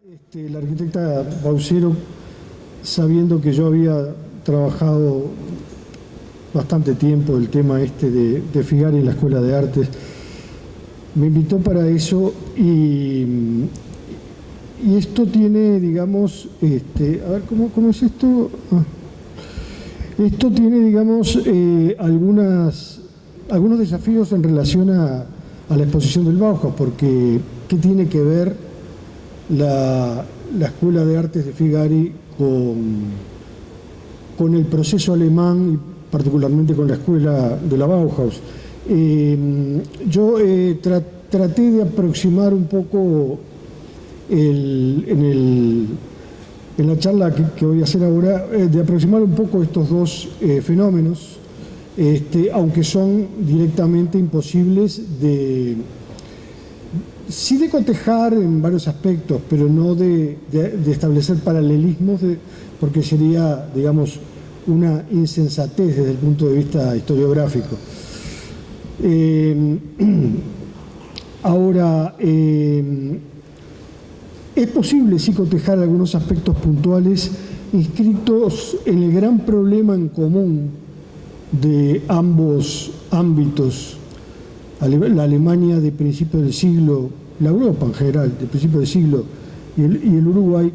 La arquitecta Baucero, sabiendo que yo había trabajado bastante tiempo el tema de Figari en la Escuela de Artes, me invitó para eso y esto tiene, digamos, a ver, ¿cómo es esto? Esto tiene, digamos, algunos desafíos en relación a la exposición del Bauhaus, porque ¿qué tiene que ver la Escuela de Artes de Figari con el proceso alemán y particularmente con la escuela de la Bauhaus? Yo traté de aproximar un poco en la charla que voy a hacer ahora, de aproximar un poco estos dos fenómenos, aunque son directamente imposibles sí de cotejar en varios aspectos, pero no de establecer paralelismos, porque sería, digamos, una insensatez desde el punto de vista historiográfico. Ahora, es posible sí cotejar algunos aspectos puntuales inscritos en el gran problema en común de ambos ámbitos, la Alemania de principios del siglo, la Europa en general, de principios del siglo y el Uruguay,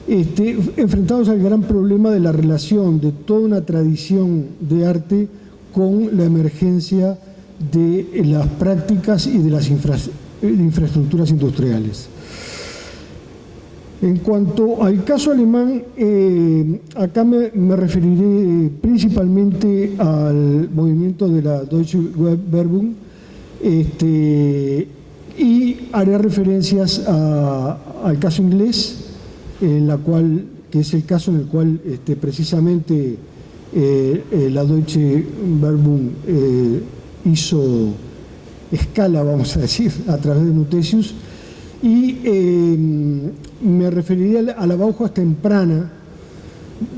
enfrentados al gran problema de la relación de toda una tradición de arte con la emergencia de las prácticas y de las infraestructuras industriales. En cuanto al caso alemán, acá me referiré principalmente al movimiento de la Deutsche Werbung, y haré referencias al caso inglés, que es el caso en el cual precisamente la Deutsche Werbung hizo escala, vamos a decir, a través de Nutesius, y me referiría a la Bauhaus temprana,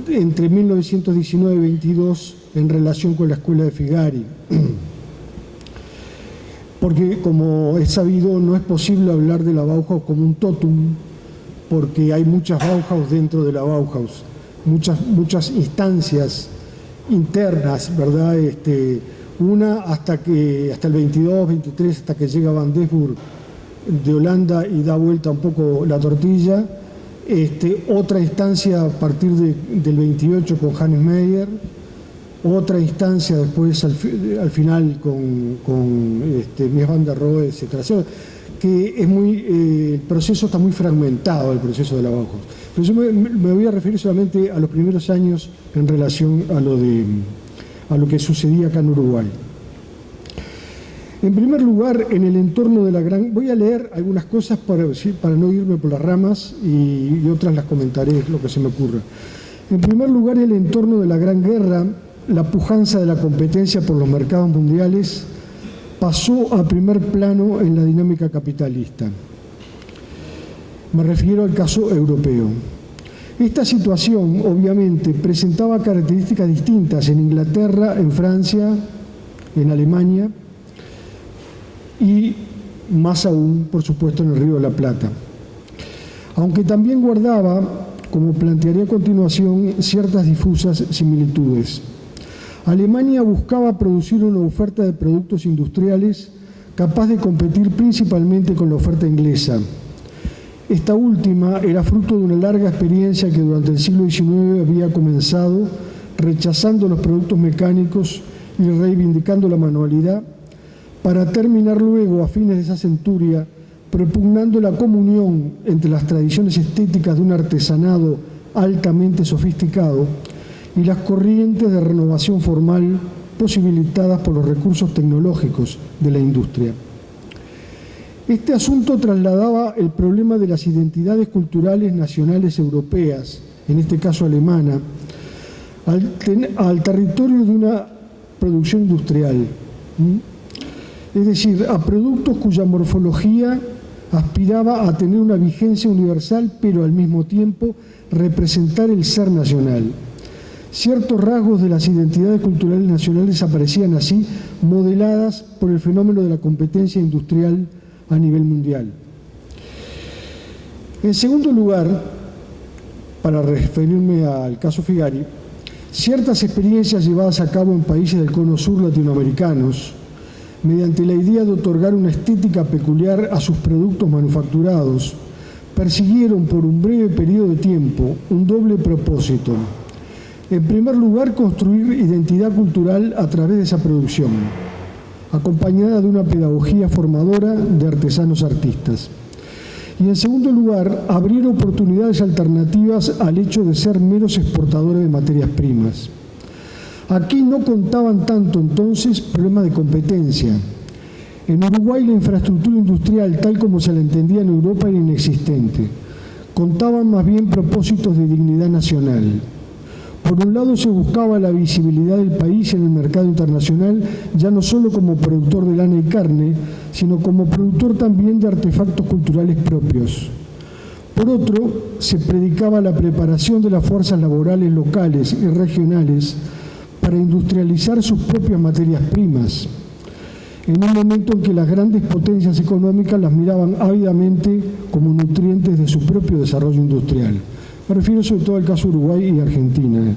entre 1919 y 22, en relación con la escuela de Figari. Porque, como es sabido, no es posible hablar de la Bauhaus como un tótum, porque hay muchas Bauhaus dentro de la Bauhaus, muchas instancias internas, ¿verdad? Una hasta el 22, 23, hasta que llega Van Desburg de Holanda y da vuelta un poco la tortilla. Otra instancia a partir del 28 con Hannes Meyer, otra instancia después al final con Mies van der Rohe, etc. Que es el proceso está muy fragmentado, el proceso de la Bauhaus. Pero yo me voy a referir solamente a los primeros años en relación a lo que sucedía acá en Uruguay. En primer lugar, en el entorno de la gran... Voy a leer algunas cosas para no irme por las ramas y otras las comentaré, lo que se me ocurra. En primer lugar, el entorno de la Gran Guerra, la pujanza de la competencia por los mercados mundiales, pasó a primer plano en la dinámica capitalista. Me refiero al caso europeo. Esta situación, obviamente, presentaba características distintas en Inglaterra, en Francia, en Alemania, y más aún, por supuesto, en el Río de la Plata. Aunque también guardaba, como plantearé a continuación, ciertas difusas similitudes. Alemania buscaba producir una oferta de productos industriales capaz de competir principalmente con la oferta inglesa. Esta última era fruto de una larga experiencia que durante el siglo XIX había comenzado rechazando los productos mecánicos y reivindicando la manualidad, para terminar luego, a fines de esa centuria, propugnando la comunión entre las tradiciones estéticas de un artesanado altamente sofisticado y las corrientes de renovación formal posibilitadas por los recursos tecnológicos de la industria. Este asunto trasladaba el problema de las identidades culturales nacionales europeas, en este caso alemana, al territorio de una producción industrial. Es decir, a productos cuya morfología aspiraba a tener una vigencia universal, pero al mismo tiempo representar el ser nacional. Ciertos rasgos de las identidades culturales nacionales aparecían así modeladas por el fenómeno de la competencia industrial a nivel mundial. En segundo lugar, para referirme al caso Figari, ciertas experiencias llevadas a cabo en países del cono sur latinoamericanos, mediante la idea de otorgar una estética peculiar a sus productos manufacturados, persiguieron por un breve periodo de tiempo un doble propósito. En primer lugar, construir identidad cultural a través de esa producción, acompañada de una pedagogía formadora de artesanos artistas. Y en segundo lugar, abrir oportunidades alternativas al hecho de ser meros exportadores de materias primas. Aquí no contaban tanto entonces problemas de competencia. En Uruguay la infraestructura industrial, tal como se la entendía en Europa, era inexistente. Contaban más bien propósitos de dignidad nacional. Por un lado se buscaba la visibilidad del país en el mercado internacional, ya no solo como productor de lana y carne, sino como productor también de artefactos culturales propios. Por otro, se predicaba la preparación de las fuerzas laborales locales y regionales para industrializar sus propias materias primas, en un momento en que las grandes potencias económicas las miraban ávidamente como nutrientes de su propio desarrollo industrial. Me refiero sobre todo al caso Uruguay y Argentina.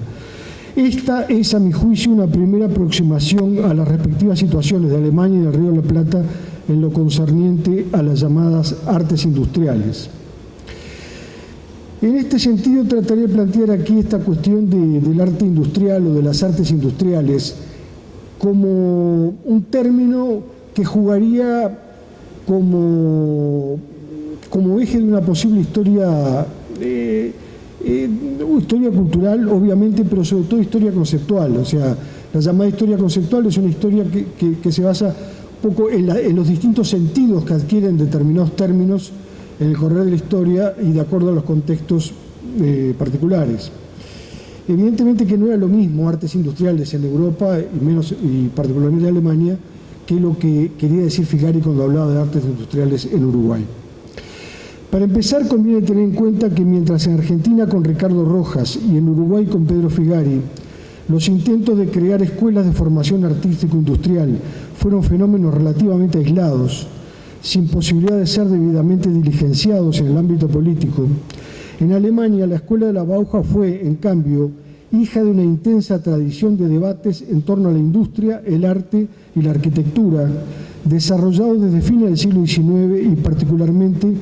Esta es, a mi juicio, una primera aproximación a las respectivas situaciones de Alemania y del Río de la Plata en lo concerniente a las llamadas artes industriales. En este sentido, trataré de plantear aquí esta cuestión del arte industrial o de las artes industriales como un término que jugaría como eje de una posible historia cultural, obviamente, pero sobre todo historia conceptual. O sea, la llamada historia conceptual es una historia que se basa un poco en los distintos sentidos que adquieren determinados términos en el correr de la historia y de acuerdo a los contextos particulares. Evidentemente que no era lo mismo artes industriales en Europa y particularmente en Alemania que lo que quería decir Figari cuando hablaba de artes industriales en Uruguay. Para empezar, conviene tener en cuenta que mientras en Argentina con Ricardo Rojas y en Uruguay con Pedro Figari, los intentos de crear escuelas de formación artístico-industrial fueron fenómenos relativamente aislados, sin posibilidad de ser debidamente diligenciados en el ámbito político, en Alemania la Escuela de la Bauhaus fue, en cambio, hija de una intensa tradición de debates en torno a la industria, el arte y la arquitectura, desarrollados desde fines del siglo XIX y particularmente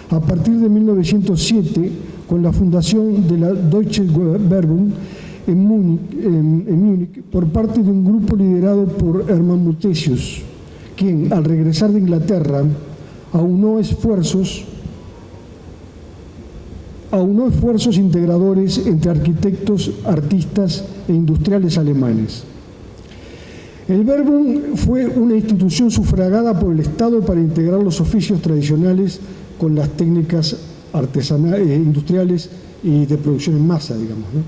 a partir de 1907 con la fundación de la Deutsche Werbung en Múnich por parte de un grupo liderado por Hermann Muthesius, quien, al regresar de Inglaterra, aunó esfuerzos integradores entre arquitectos, artistas e industriales alemanes. El Werbung fue una institución sufragada por el Estado para integrar los oficios tradicionales con las técnicas industriales y de producción en masa, digamos, ¿no?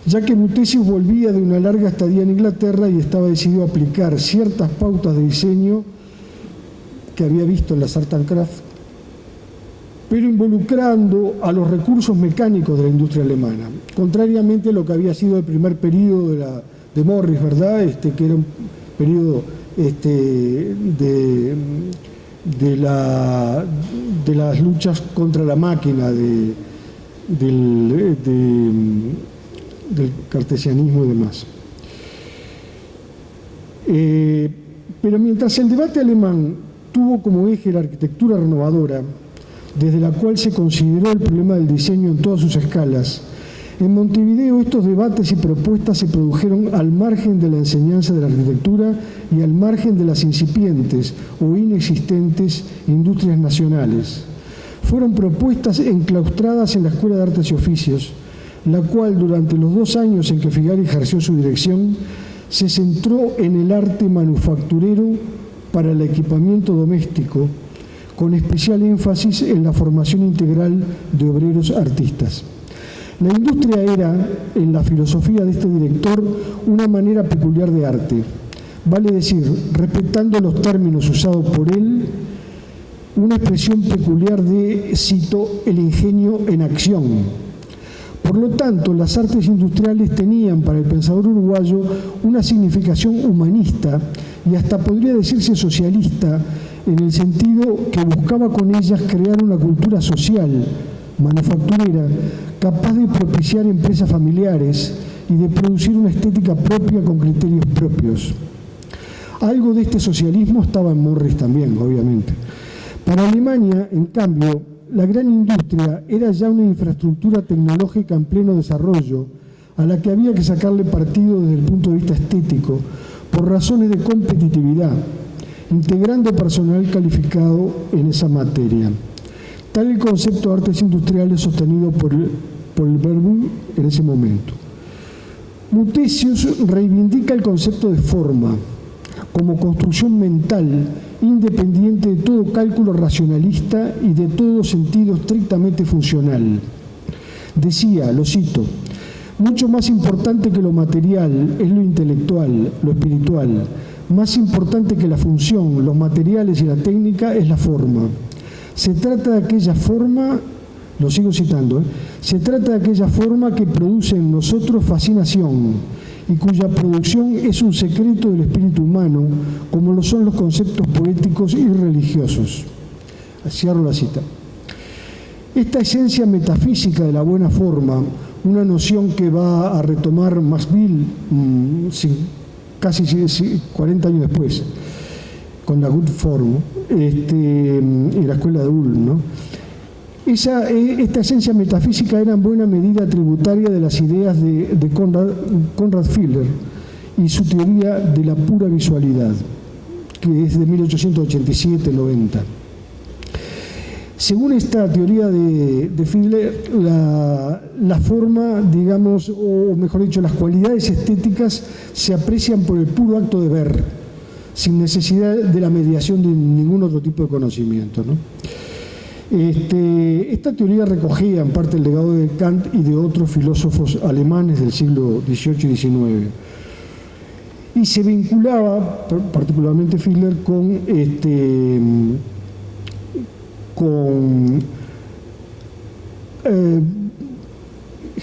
Ya que Muthesius volvía de una larga estadía en Inglaterra y estaba decidido a aplicar ciertas pautas de diseño que había visto en las Art and Craft, pero involucrando a los recursos mecánicos de la industria alemana, contrariamente a lo que había sido el primer periodo de Morris, ¿verdad? Que era un periodo de las luchas contra la máquina, del cartesianismo y demás. Pero mientras el debate alemán tuvo como eje la arquitectura renovadora, desde la cual se consideró el problema del diseño en todas sus escalas, en Montevideo estos debates y propuestas se produjeron al margen de la enseñanza de la arquitectura y al margen de las incipientes o inexistentes industrias nacionales. Fueron propuestas enclaustradas en la Escuela de Artes y Oficios, la cual durante los 2 años en que Figari ejerció su dirección se centró en el arte manufacturero para el equipamiento doméstico, con especial énfasis en la formación integral de obreros artistas. La industria era, en la filosofía de este director, una manera peculiar de arte, vale decir, respetando los términos usados por él, una expresión peculiar de, cito, el ingenio en acción. Por lo tanto, las artes industriales tenían para el pensador uruguayo una significación humanista y hasta podría decirse socialista, en el sentido que buscaba con ellas crear una cultura social manufacturera, capaz de propiciar empresas familiares y de producir una estética propia con criterios propios. Algo de este socialismo estaba en Morris también, obviamente. Para Alemania, en cambio, la gran industria era ya una infraestructura tecnológica en pleno desarrollo, a la que había que sacarle partido desde el punto de vista estético, por razones de competitividad, integrando personal calificado en esa materia. Tal el concepto de artes industriales sostenido por Verboom en ese momento. Mutesius reivindica el concepto de forma como construcción mental independiente de todo cálculo racionalista y de todo sentido estrictamente funcional. Decía, lo cito, mucho más importante que lo material es lo intelectual, lo espiritual. Más importante que la función, los materiales y la técnica es la forma. Se trata de aquella forma, lo sigo citando, se trata de aquella forma que produce en nosotros fascinación y cuya producción es un secreto del espíritu humano, como lo son los conceptos poéticos y religiosos. Cierro la cita. Esta esencia metafísica de la buena forma, una noción que va a retomar Maxwell casi 40 años después, con la Good Form, en la escuela de Ulm, ¿no? Esta esencia metafísica era en buena medida tributaria de las ideas de Conrad Fiedler y su teoría de la pura visualidad, que es de 1887-90. Según esta teoría de Fiedler, la forma, digamos, o mejor dicho, las cualidades estéticas se aprecian por el puro acto de ver, sin necesidad de la mediación de ningún otro tipo de conocimiento, ¿no? Esta teoría recogía en parte el legado de Kant y de otros filósofos alemanes del siglo XVIII y XIX. Y se vinculaba, particularmente Fiedler, con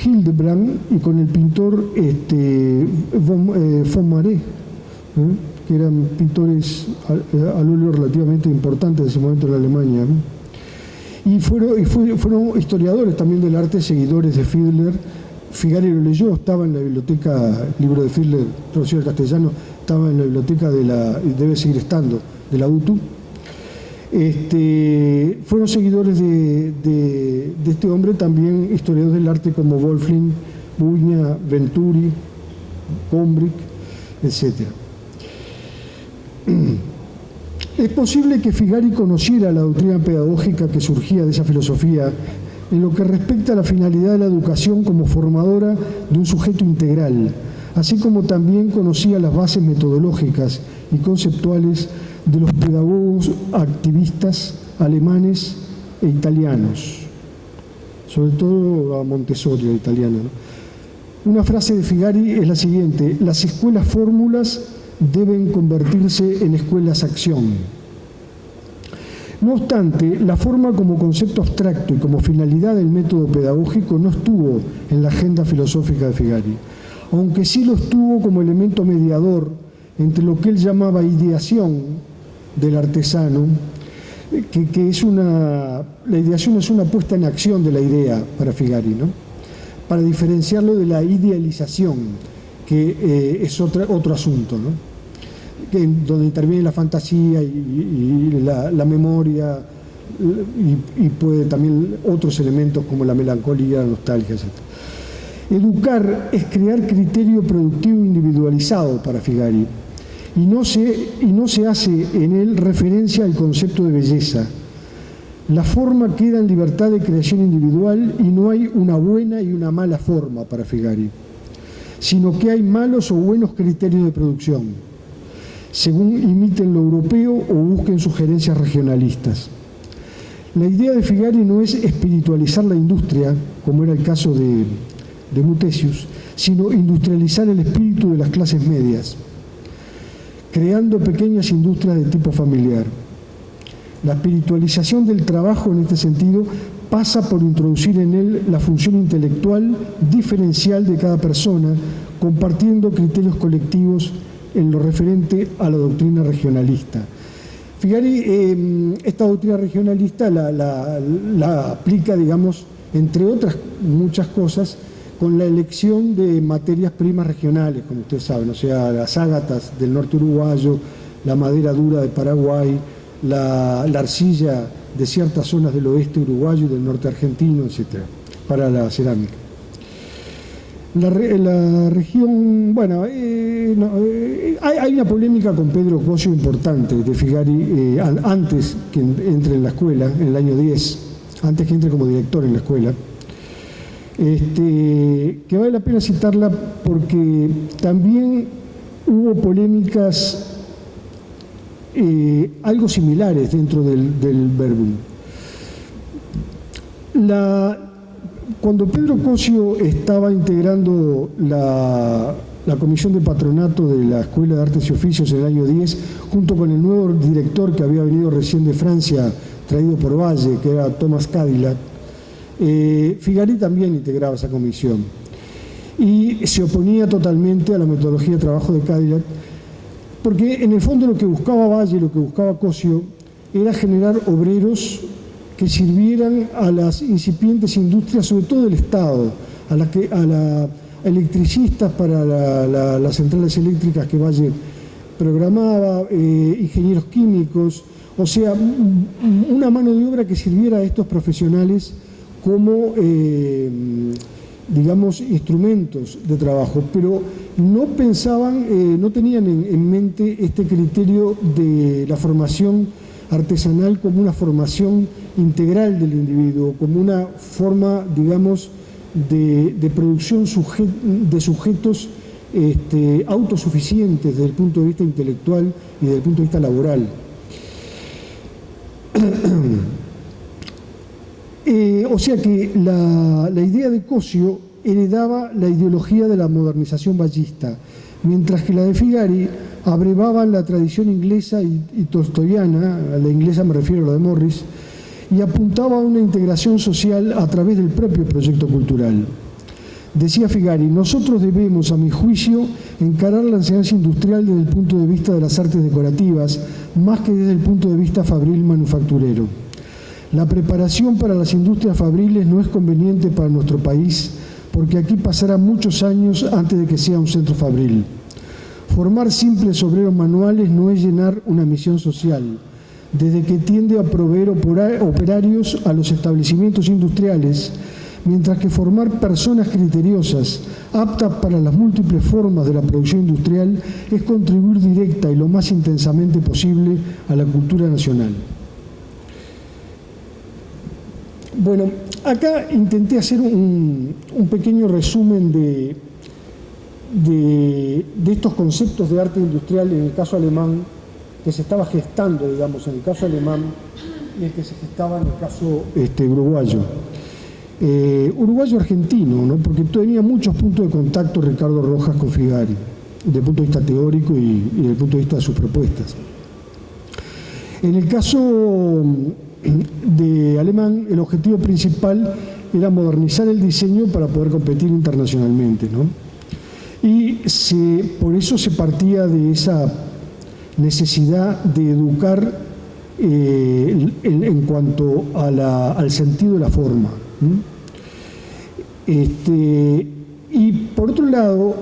Hildebrand y con el pintor von Marais, que eran pintores al óleo relativamente importantes en ese momento en Alemania, ¿no? Y fueron historiadores también del arte, seguidores de Fiedler. Figari lo leyó, estaba en la biblioteca, el libro de Fiedler, traducido al castellano, estaba en la biblioteca y debe seguir estando, de la UTU. Fueron seguidores de este hombre también historiadores del arte como Wolfling, Buña, Venturi, Gombrich, etc. Es posible que Figari conociera la doctrina pedagógica que surgía de esa filosofía en lo que respecta a la finalidad de la educación como formadora de un sujeto integral, así como también conocía las bases metodológicas y conceptuales de los pedagogos activistas alemanes e italianos, sobre todo a Montessori, italiano, ¿no? Una frase de Figari es la siguiente: las escuelas fórmulas deben convertirse en escuelas acción. No obstante, la forma como concepto abstracto y como finalidad del método pedagógico no estuvo en la agenda filosófica de Figari, aunque sí lo estuvo como elemento mediador entre lo que él llamaba ideación del artesano, que es la ideación es una puesta en acción de la idea para Figari, ¿no? Para diferenciarlo de la idealización, que es otro asunto, ¿no? Donde interviene la fantasía y la memoria y puede también otros elementos como la melancolía, la nostalgia, etc. Educar es crear criterio productivo individualizado para Figari y no se hace en él referencia al concepto de belleza. La forma queda en libertad de creación individual y no hay una buena y una mala forma para Figari, sino que hay malos o buenos criterios de producción, según imiten lo europeo o busquen sugerencias regionalistas. La idea de Figari no es espiritualizar la industria, como era el caso de Mutesius, sino industrializar el espíritu de las clases medias, creando pequeñas industrias de tipo familiar. La espiritualización del trabajo, en este sentido, pasa por introducir en él la función intelectual diferencial de cada persona, compartiendo criterios colectivos en lo referente a la doctrina regionalista. Figari esta doctrina regionalista la aplica, digamos, entre otras muchas cosas, con la elección de materias primas regionales, como ustedes saben, o sea, las ágatas del norte uruguayo, la madera dura de Paraguay, la arcilla de ciertas zonas del oeste uruguayo y del norte argentino, etc., para la cerámica. La región, bueno, hay una polémica con Pedro Cosio importante de Figari antes que entre en la escuela, en el año 10, antes que entre como director en la escuela, que vale la pena citarla porque también hubo polémicas algo similares dentro del Verbum. Cuando Pedro Cosio estaba integrando la comisión de patronato de la Escuela de Artes y Oficios en el año 10, junto con el nuevo director que había venido recién de Francia, traído por Valle, que era Thomas Cadillac, Figari también integraba esa comisión y se oponía totalmente a la metodología de trabajo de Cadillac, porque en el fondo lo que buscaba Valle, lo que buscaba Cosio, era generar obreros que sirvieran a las incipientes industrias, sobre todo del Estado, a electricistas para las centrales eléctricas que Valle programaba, ingenieros químicos, o sea, una mano de obra que sirviera a estos profesionales como, digamos, instrumentos de trabajo, pero no pensaban, no tenían en mente este criterio de la formación artesanal como una formación integral del individuo, como una forma, digamos, de producción de sujetos autosuficientes desde el punto de vista intelectual y desde el punto de vista laboral. O sea que la idea de Cosio heredaba la ideología de la modernización vallista, mientras que la de Figari abrevaba la tradición inglesa y tolstoyana, a la inglesa me refiero a la de Morris, y apuntaba a una integración social a través del propio proyecto cultural. Decía Figari, nosotros debemos, a mi juicio, encarar la enseñanza industrial desde el punto de vista de las artes decorativas, más que desde el punto de vista fabril manufacturero. La preparación para las industrias fabriles no es conveniente para nuestro país, porque aquí pasarán muchos años antes de que sea un centro fabril. Formar simples obreros manuales no es llenar una misión social, desde que tiende a proveer operarios a los establecimientos industriales, mientras que formar personas criteriosas, aptas para las múltiples formas de la producción industrial, es contribuir directa y lo más intensamente posible a la cultura nacional. Bueno, acá intenté hacer un pequeño resumen de estos conceptos de arte industrial en el caso alemán, que se estaba gestando, digamos, en el caso alemán, y el que se gestaba en el caso uruguayo. Uruguayo-argentino, ¿no? Porque tenía muchos puntos de contacto Ricardo Rojas con Figari, desde el punto de vista teórico y desde el punto de vista de sus propuestas. En el caso de alemán, el objetivo principal era modernizar el diseño para poder competir internacionalmente, ¿no? Y por eso se partía de esa necesidad de educar en cuanto al sentido de la forma. Y por otro lado,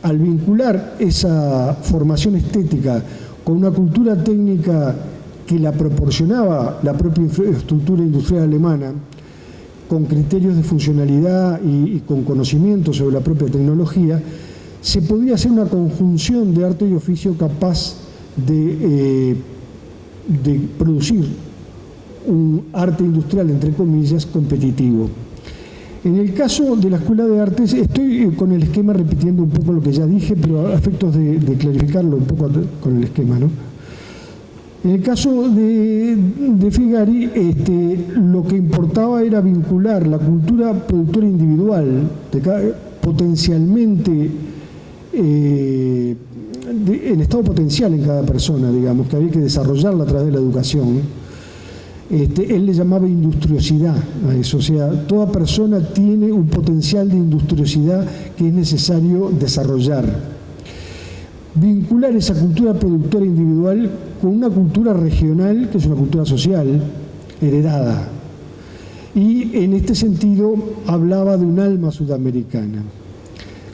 al vincular esa formación estética con una cultura técnica que la proporcionaba la propia infraestructura industrial alemana, con criterios de funcionalidad y con conocimiento sobre la propia tecnología, se podía hacer una conjunción de arte y oficio capaz de producir un arte industrial, entre comillas, competitivo. En el caso de la Escuela de Artes, estoy con el esquema repitiendo un poco lo que ya dije, pero a efectos de clarificarlo un poco con el esquema, ¿no? En el caso de Figari, lo que importaba era vincular la cultura productora individual, potencialmente, en estado potencial en cada persona, digamos, que había que desarrollarla a través de la educación. Él le llamaba industriosidad a eso, o sea, toda persona tiene un potencial de industriosidad que es necesario desarrollar. Vincular esa cultura productora individual con una cultura regional, que es una cultura social, heredada. y en este sentido hablaba de un alma sudamericana,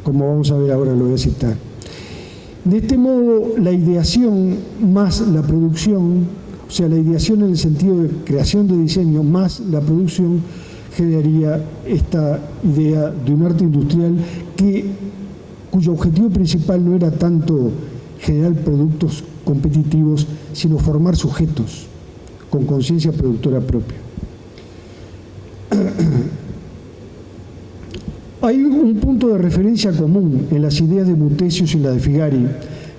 como vamos a ver ahora, lo voy a citar. De este modo, la ideación más la producción, o sea, la ideación en el sentido de creación de diseño más la producción, generaría esta idea de un arte industrial cuyo objetivo principal no era tanto generar productos competitivos, sino formar sujetos con conciencia productora propia. Hay un punto de referencia común en las ideas de Muthesius y la de Figari,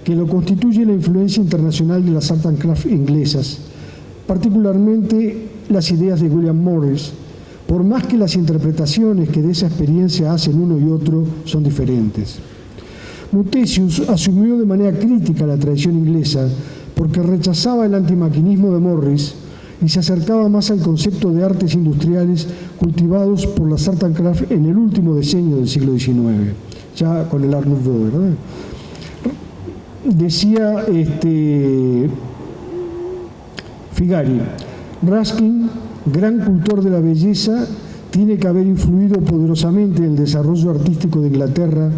que lo constituye la influencia internacional de las art and craft inglesas, particularmente las ideas de William Morris, por más que las interpretaciones que de esa experiencia hacen uno y otro son diferentes. Muthesius asumió de manera crítica la tradición inglesa porque rechazaba el antimaquinismo de Morris y se acercaba más al concepto de artes industriales cultivados por las art and craft en el último decenio del siglo XIX, ya con el Art Nouveau, ¿verdad? Decía Figari, Ruskin, gran cultor de la belleza, tiene que haber influido poderosamente en el desarrollo artístico de Inglaterra,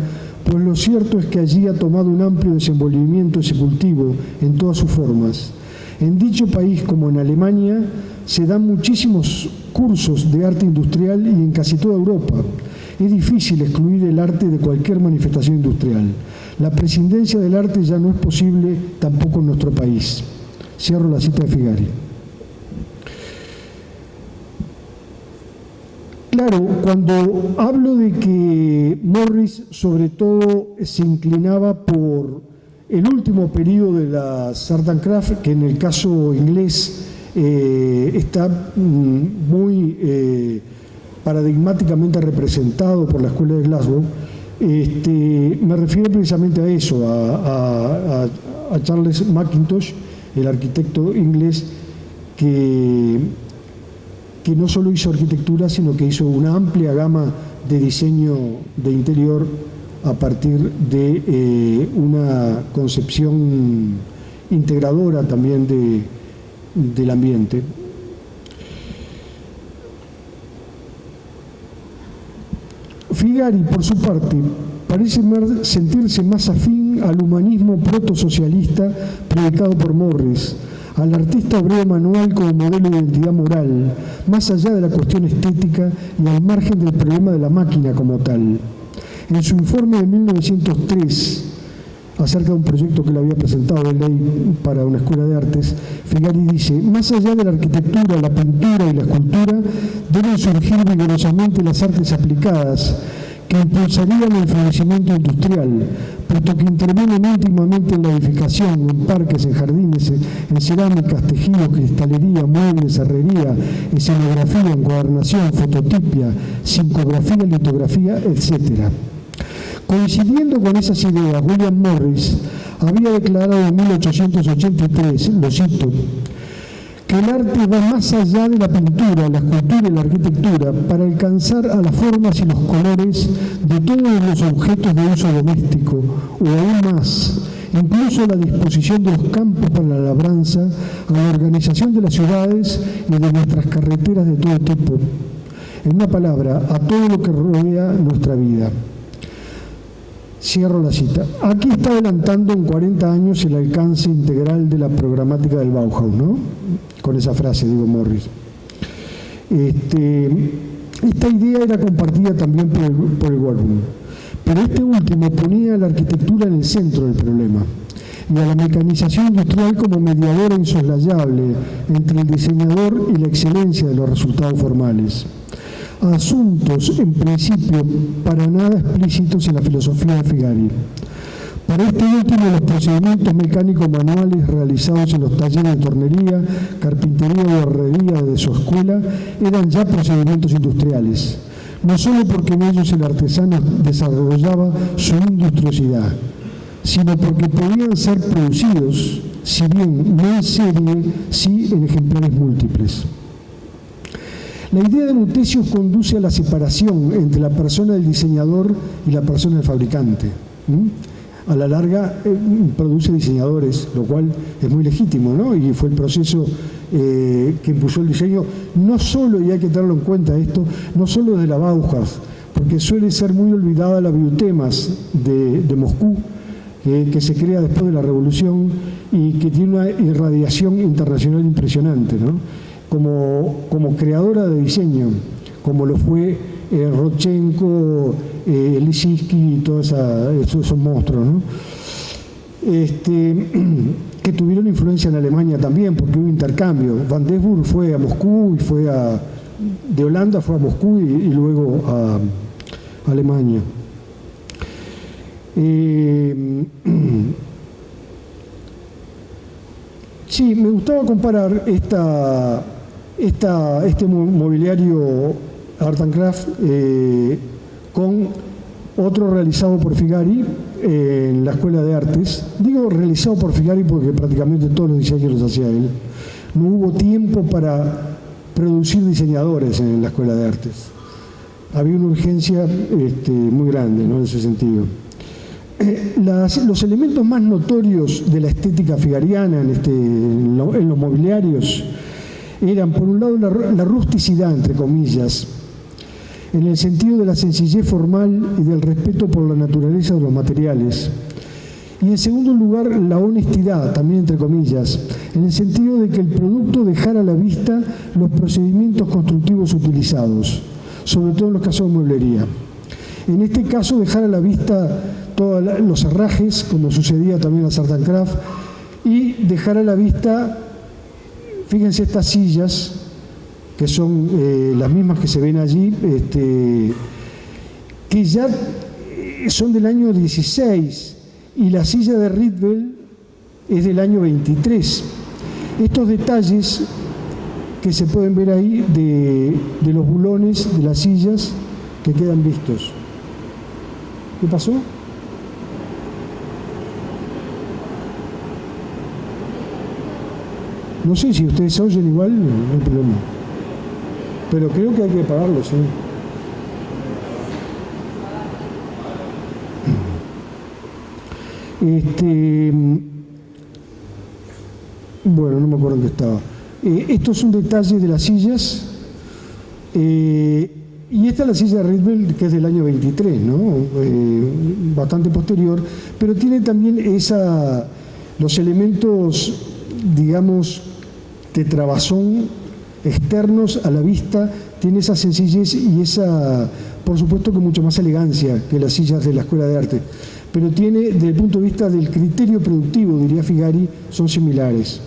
pues lo cierto es que allí ha tomado un amplio desenvolvimiento ese cultivo en todas sus formas. En dicho país, como en Alemania, se dan muchísimos cursos de arte industrial y en casi toda Europa. Es difícil excluir el arte de cualquier manifestación industrial. La prescindencia del arte ya no es posible tampoco en nuestro país. Cierro la cita de Figari. Claro, cuando hablo de que Morris sobre todo se inclinaba por el último periodo de las art and craft, que en el caso inglés está muy paradigmáticamente representado por la Escuela de Glasgow, me refiero precisamente a eso, a Charles Mackintosh, el arquitecto inglés que no solo hizo arquitectura, sino que hizo una amplia gama de diseño de interior a partir de una concepción integradora también del ambiente. Figari, por su parte, parece sentirse más afín al humanismo protosocialista predicado por Morris, al artista obrero manual como modelo de identidad moral, más allá de la cuestión estética y al margen del problema de la máquina como tal. En su informe de 1903, acerca de un proyecto que le había presentado de ley para una escuela de artes, Figari dice: más allá de la arquitectura, la pintura y la escultura, deben surgir vigorosamente las artes aplicadas, que impulsarían el florecimiento industrial, puesto que intervienen íntimamente en la edificación, en parques, en jardines, en cerámicas, tejidos, cristalería, muebles, herrería, escenografía, encuadernación, fototipia, psicografía, litografía, etc. Coincidiendo con esas ideas, William Morris había declarado en 1883, lo cito, que el arte va más allá de la pintura, la escultura y la arquitectura para alcanzar a las formas y los colores de todos los objetos de uso doméstico, o aún más, incluso la disposición de los campos para la labranza, a la organización de las ciudades y de nuestras carreteras de todo tipo. En una palabra, a todo lo que rodea nuestra vida. Cierro la cita. Aquí está adelantando en 40 años el alcance integral de la programática del Bauhaus, ¿no? Con esa frase, digo, Morris. Esta idea era compartida también por el Warburg, pero este último ponía a la arquitectura en el centro del problema y a la mecanización industrial como mediadora insoslayable entre el diseñador y la excelencia de los resultados formales. Asuntos, en principio, para nada explícitos en la filosofía de Figari. Para este último, los procedimientos mecánicos manuales realizados en los talleres de tornería, carpintería o herrería de su escuela eran ya procedimientos industriales, no solo porque en ellos el artesano desarrollaba su industriosidad, sino porque podían ser producidos, si bien no en serie, sí en ejemplares múltiples. La idea de Muthesius conduce a la separación entre la persona del diseñador y la persona del fabricante. a la larga produce diseñadores, lo cual es muy legítimo, ¿no? Y fue el proceso que impulsó el diseño, no solo, y hay que tenerlo en cuenta esto, no solo de la Bauhaus, porque suele ser muy olvidada la Biotemas de Moscú, que se crea después de la Revolución y que tiene una irradiación internacional impresionante, ¿no? Como creadora de diseño, como lo fue Rodchenko, Lissinsky y todos esos monstruos, ¿no? Que tuvieron influencia en Alemania también, porque hubo intercambio. Van Desburg fue a Moscú y de Holanda fue a Moscú y luego a Alemania. Sí, me gustaba comparar este mobiliario Art and Craft con otro realizado por Figari en la Escuela de Artes. Digo realizado por Figari porque prácticamente todos los diseños los hacía él. No hubo tiempo para producir diseñadores en la Escuela de Artes. Había una urgencia muy grande, ¿no? En ese sentido. Los elementos más notorios de la estética figariana en los mobiliarios eran, por un lado, la rusticidad, entre comillas, en el sentido de la sencillez formal y del respeto por la naturaleza de los materiales. Y en segundo lugar, la honestidad, también entre comillas, en el sentido de que el producto dejara a la vista los procedimientos constructivos utilizados, sobre todo en los casos de mueblería. En este caso, dejar a la vista todos los herrajes, como sucedía también en las Art and Craft, y dejar a la vista, fíjense estas sillas, que son las mismas que se ven allí, que ya son del año 16, y la silla de Rietveld es del año 23. Estos detalles que se pueden ver ahí de los bulones de las sillas que quedan vistos. ¿Qué pasó? No sé si ustedes oyen igual, no hay problema. Pero creo que hay que apagarlo, sí. Bueno, no me acuerdo en qué estaba. Esto es un detalle de las sillas. Y esta es la silla de Rietveld, que es del año 23, ¿no? Bastante posterior, pero tiene también los elementos, digamos, de trabazón externos a la vista, tiene esa sencillez y esa, por supuesto, que mucho más elegancia que las sillas de la Escuela de Arte, pero tiene, desde el punto de vista del criterio productivo, diría Figari, son similares.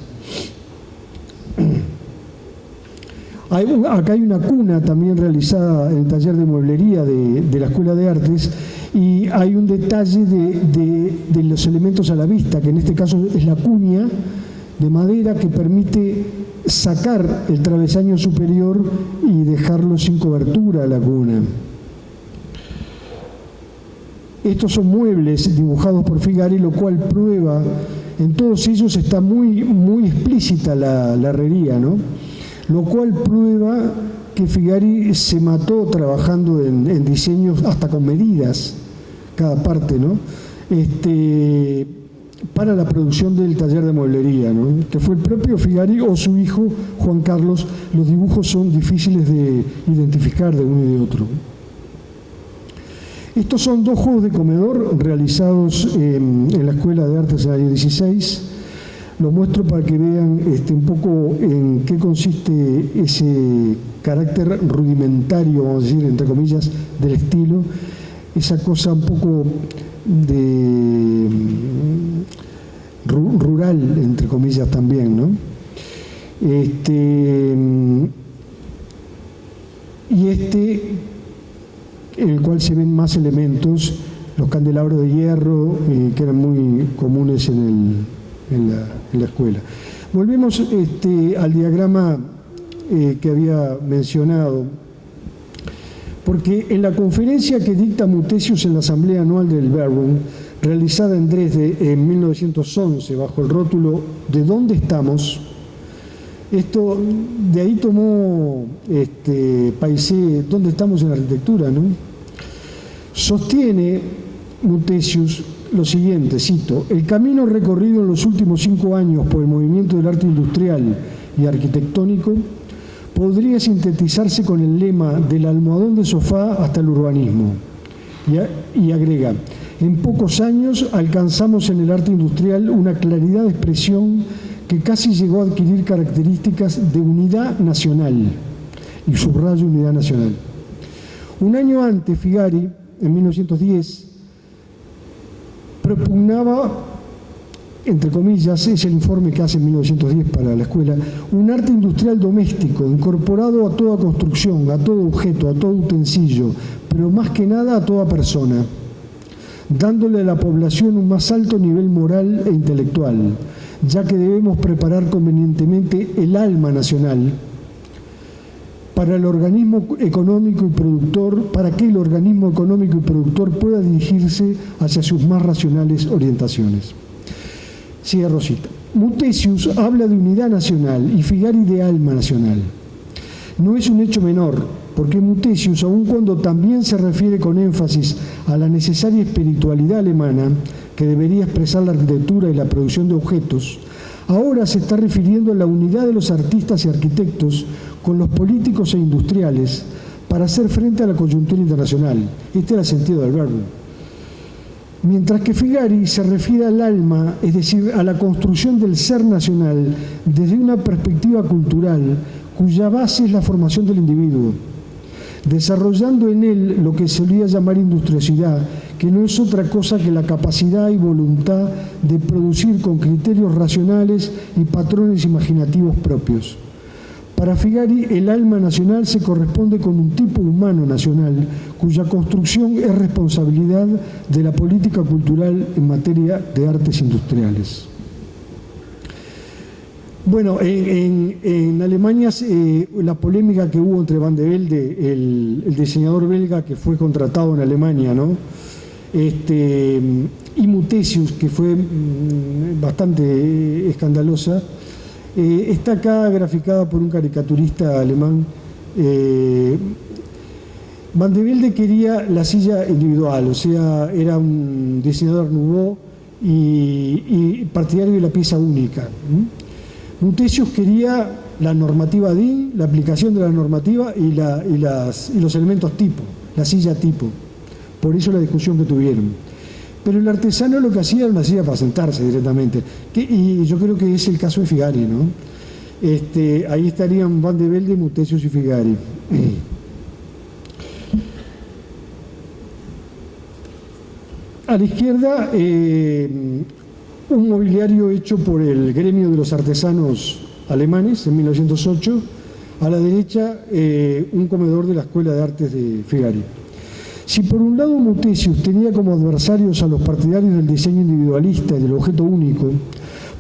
Acá hay una cuna también realizada en el taller de mueblería de la Escuela de Artes, y hay un detalle de los elementos a la vista, que en este caso es la cuña de madera que permite sacar el travesaño superior y dejarlo sin cobertura a la cuna. Estos son muebles dibujados por Figari, lo cual prueba, en todos ellos está muy, muy explícita la herrería, ¿no? Lo cual prueba que Figari se mató trabajando en diseños hasta con medidas, cada parte, ¿no? Para la producción del taller de mueblería, ¿no? Que fue el propio Figari o su hijo Juan Carlos. Los dibujos son difíciles de identificar de uno y de otro. Estos son dos juegos de comedor realizados en la Escuela de Artes del año 16. Los muestro para que vean un poco en qué consiste ese carácter rudimentario, vamos a decir, entre comillas, del estilo, esa cosa un poco de rural, entre comillas, también, ¿no? En el cual se ven más elementos, los candelabros de hierro, que eran muy comunes en la escuela. Volvemos al diagrama que había mencionado, porque en la conferencia que dicta Mutesius en la Asamblea Anual del Verbum, realizada en Dresde en 1911, bajo el rótulo ¿De dónde estamos?, de ahí tomó Paisé, ¿dónde estamos en la arquitectura?, ¿no? Sostiene Mutesius lo siguiente, cito: el camino recorrido en los últimos 5 años por el movimiento del arte industrial y arquitectónico podría sintetizarse con el lema del almohadón de sofá hasta el urbanismo. Y agrega: en pocos años alcanzamos en el arte industrial una claridad de expresión que casi llegó a adquirir características de unidad nacional, y subrayo unidad nacional. Un año antes, Figari, en 1910, propugnaba, entre comillas, es el informe que hace en 1910 para la escuela, un arte industrial doméstico, incorporado a toda construcción, a todo objeto, a todo utensilio, pero más que nada a toda persona, dándole a la población un más alto nivel moral e intelectual, ya que debemos preparar convenientemente el alma nacional para el organismo económico y productor, para que el organismo económico y productor pueda dirigirse hacia sus más racionales orientaciones. Cierro cita. Mutesius habla de unidad nacional y Figari de alma nacional. No es un hecho menor, porque Mutesius, aun cuando también se refiere con énfasis a la necesaria espiritualidad alemana que debería expresar la arquitectura y la producción de objetos, ahora se está refiriendo a la unidad de los artistas y arquitectos con los políticos e industriales para hacer frente a la coyuntura internacional. Este era el sentido del verbo. Mientras que Figari se refiere al alma, es decir, a la construcción del ser nacional desde una perspectiva cultural cuya base es la formación del individuo, desarrollando en él lo que se solía llamar industriosidad, que no es otra cosa que la capacidad y voluntad de producir con criterios racionales y patrones imaginativos propios. Para Figari, el alma nacional se corresponde con un tipo humano nacional, cuya construcción es responsabilidad de la política cultural en materia de artes industriales. Bueno, en Alemania la polémica que hubo entre Van de Velde, el diseñador belga que fue contratado en Alemania, ¿no? Y Mutesius, que fue bastante escandalosa, está acá graficada por un caricaturista alemán. Van de Velde quería la silla individual, o sea, era un diseñador nouveau y partidario de la pieza única. Mutesius quería la normativa DIN, la aplicación de la normativa y los elementos tipo, la silla tipo. Por eso la discusión que tuvieron. Pero el artesano lo que hacía era una silla para sentarse directamente. Y yo creo que es el caso de Figari, ¿no? Ahí estarían Van de Velde, Mutesius y Figari. A la izquierda, un mobiliario hecho por el gremio de los artesanos alemanes en 1908. A la derecha, un comedor de la Escuela de Artes de Figari. Si por un lado Mutesius tenía como adversarios a los partidarios del diseño individualista y del objeto único,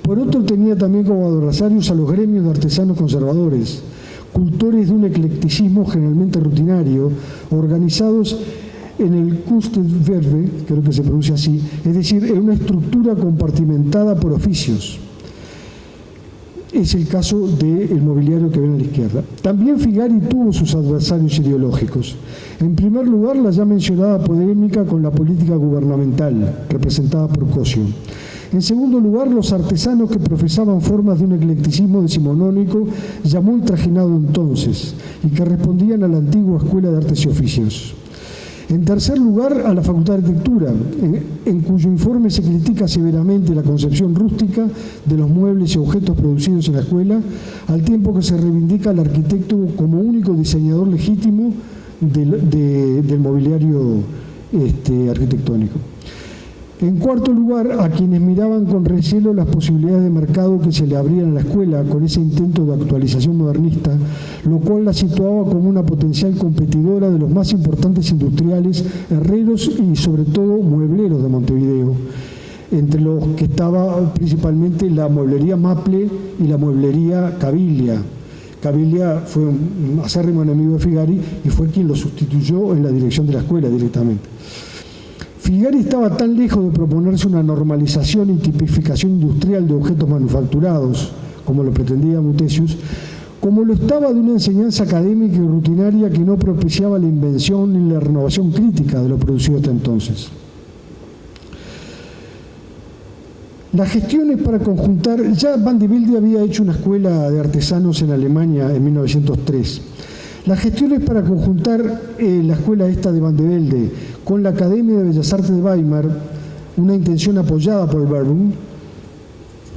por otro tenía también como adversarios a los gremios de artesanos conservadores, cultores de un eclecticismo generalmente rutinario, organizados en el Kunstgewerbe, creo que se pronuncia así, es decir, en una estructura compartimentada por oficios. Es el caso del mobiliario que ven a la izquierda. También Figari tuvo sus adversarios ideológicos. En primer lugar, la ya mencionada polémica con la política gubernamental, representada por Cosio. En segundo lugar, los artesanos que profesaban formas de un eclecticismo decimonónico ya muy trajinado entonces y que respondían a la antigua Escuela de Artes y Oficios. En tercer lugar, a la Facultad de Arquitectura, en cuyo informe se critica severamente la concepción rústica de los muebles y objetos producidos en la escuela, al tiempo que se reivindica al arquitecto como único diseñador legítimo del mobiliario arquitectónico. En cuarto lugar, a quienes miraban con recelo las posibilidades de mercado que se le abrían a la escuela con ese intento de actualización modernista, lo cual la situaba como una potencial competidora de los más importantes industriales, herreros y sobre todo muebleros de Montevideo, entre los que estaba principalmente la mueblería Maple y la mueblería Caviglia. Caviglia fue un acérrimo enemigo de Figari y fue quien lo sustituyó en la dirección de la escuela directamente. Figari estaba tan lejos de proponerse una normalización y tipificación industrial de objetos manufacturados, como lo pretendía Mutesius, como lo estaba de una enseñanza académica y rutinaria que no propiciaba la invención ni la renovación crítica de lo producido hasta entonces. Las gestiones para conjuntar, ya Van de Velde había hecho una escuela de artesanos en Alemania en 1903. Las gestiones para conjuntar la escuela esta de Van de Velde con la Academia de Bellas Artes de Weimar, una intención apoyada por el Verbum,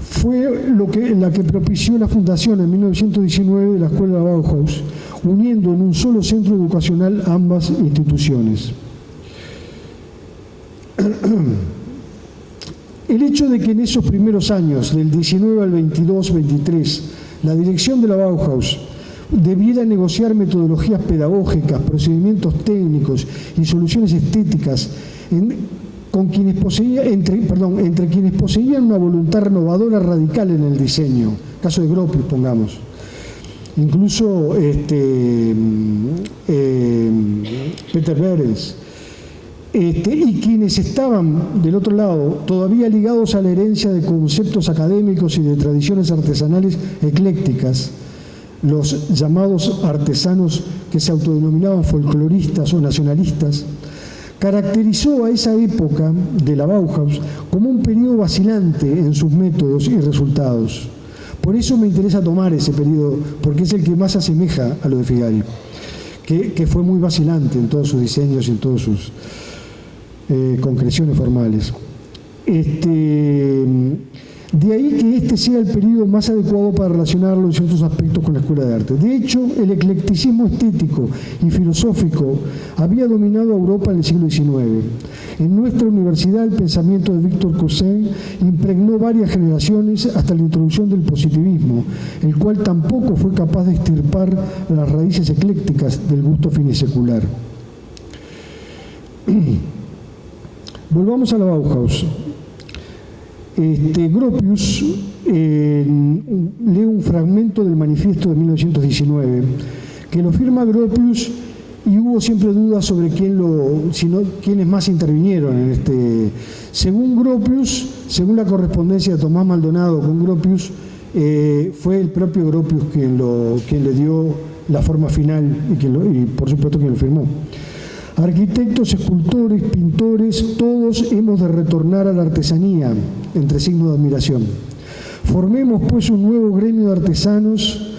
fue la que propició la fundación en 1919 de la Escuela de Bauhaus, uniendo en un solo centro educacional ambas instituciones. El hecho de que en esos primeros años, del 19 al 22-23, la dirección de la Bauhaus debiera negociar metodologías pedagógicas, procedimientos técnicos y soluciones estéticas entre quienes poseían una voluntad renovadora radical en el diseño, caso de Gropius, pongamos. Incluso Peter Behrens, y quienes estaban del otro lado todavía ligados a la herencia de conceptos académicos y de tradiciones artesanales eclécticas, los llamados artesanos que se autodenominaban folcloristas o nacionalistas, caracterizó a esa época de la Bauhaus como un periodo vacilante en sus métodos y resultados. Por eso me interesa tomar ese periodo, porque es el que más se asemeja a lo de Figari, que fue muy vacilante en todos sus diseños y en todas sus concreciones formales. De ahí que este sea el periodo más adecuado para relacionarlo en ciertos aspectos con la Escuela de Arte. De hecho, el eclecticismo estético y filosófico había dominado a Europa en el siglo XIX. En nuestra universidad, el pensamiento de Victor Cousin impregnó varias generaciones hasta la introducción del positivismo, el cual tampoco fue capaz de extirpar las raíces eclécticas del gusto finisecular. Volvamos a la Bauhaus. Gropius lee un fragmento del manifiesto de 1919 que lo firma Gropius, y hubo siempre dudas sobre quiénes más intervinieron en este. Según Gropius, según la correspondencia de Tomás Maldonado con Gropius, fue el propio Gropius quien le dio la forma final y por supuesto quien lo firmó. Arquitectos, escultores, pintores, todos hemos de retornar a la artesanía, entre signos de admiración. Formemos pues un nuevo gremio de artesanos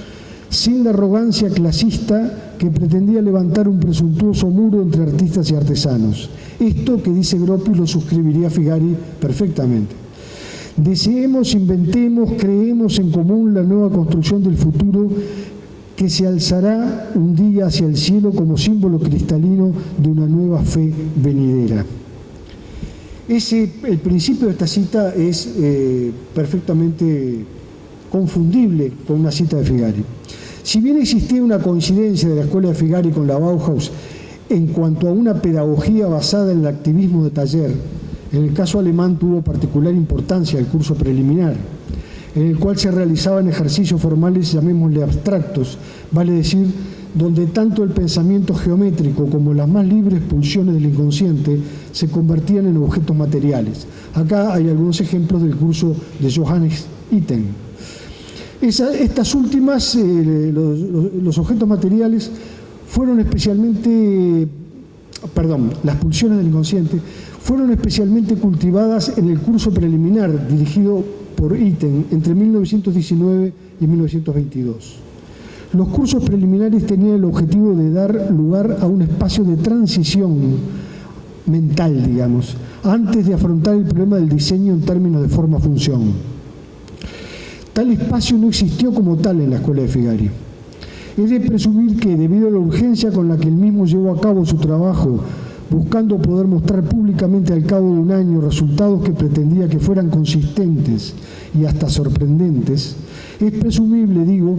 sin la arrogancia clasista que pretendía levantar un presuntuoso muro entre artistas y artesanos. Esto que dice Gropius lo suscribiría Figari perfectamente. Deseemos, inventemos, creemos en común la nueva construcción del futuro que se alzará un día hacia el cielo como símbolo cristalino de una nueva fe venidera. El principio de esta cita es perfectamente confundible con una cita de Figari. Si bien existía una coincidencia de la escuela de Figari con la Bauhaus en cuanto a una pedagogía basada en el activismo de taller, en el caso alemán tuvo particular importancia el curso preliminar, en el cual se realizaban ejercicios formales, llamémosle abstractos, vale decir, donde tanto el pensamiento geométrico como las más libres pulsiones del inconsciente se convertían en objetos materiales. Acá hay algunos ejemplos del curso de Johannes Itten. Estas últimas, los objetos materiales, fueron especialmente, las pulsiones del inconsciente, fueron especialmente cultivadas en el curso preliminar dirigido por Itten entre 1919 y 1922. Los cursos preliminares tenían el objetivo de dar lugar a un espacio de transición mental, digamos, antes de afrontar el problema del diseño en términos de forma-función. Tal espacio no existió como tal en la escuela de Figari. Es de presumir que, debido a la urgencia con la que él mismo llevó a cabo su trabajo, buscando poder mostrar públicamente al cabo de un año resultados que pretendía que fueran consistentes y hasta sorprendentes, es presumible, digo,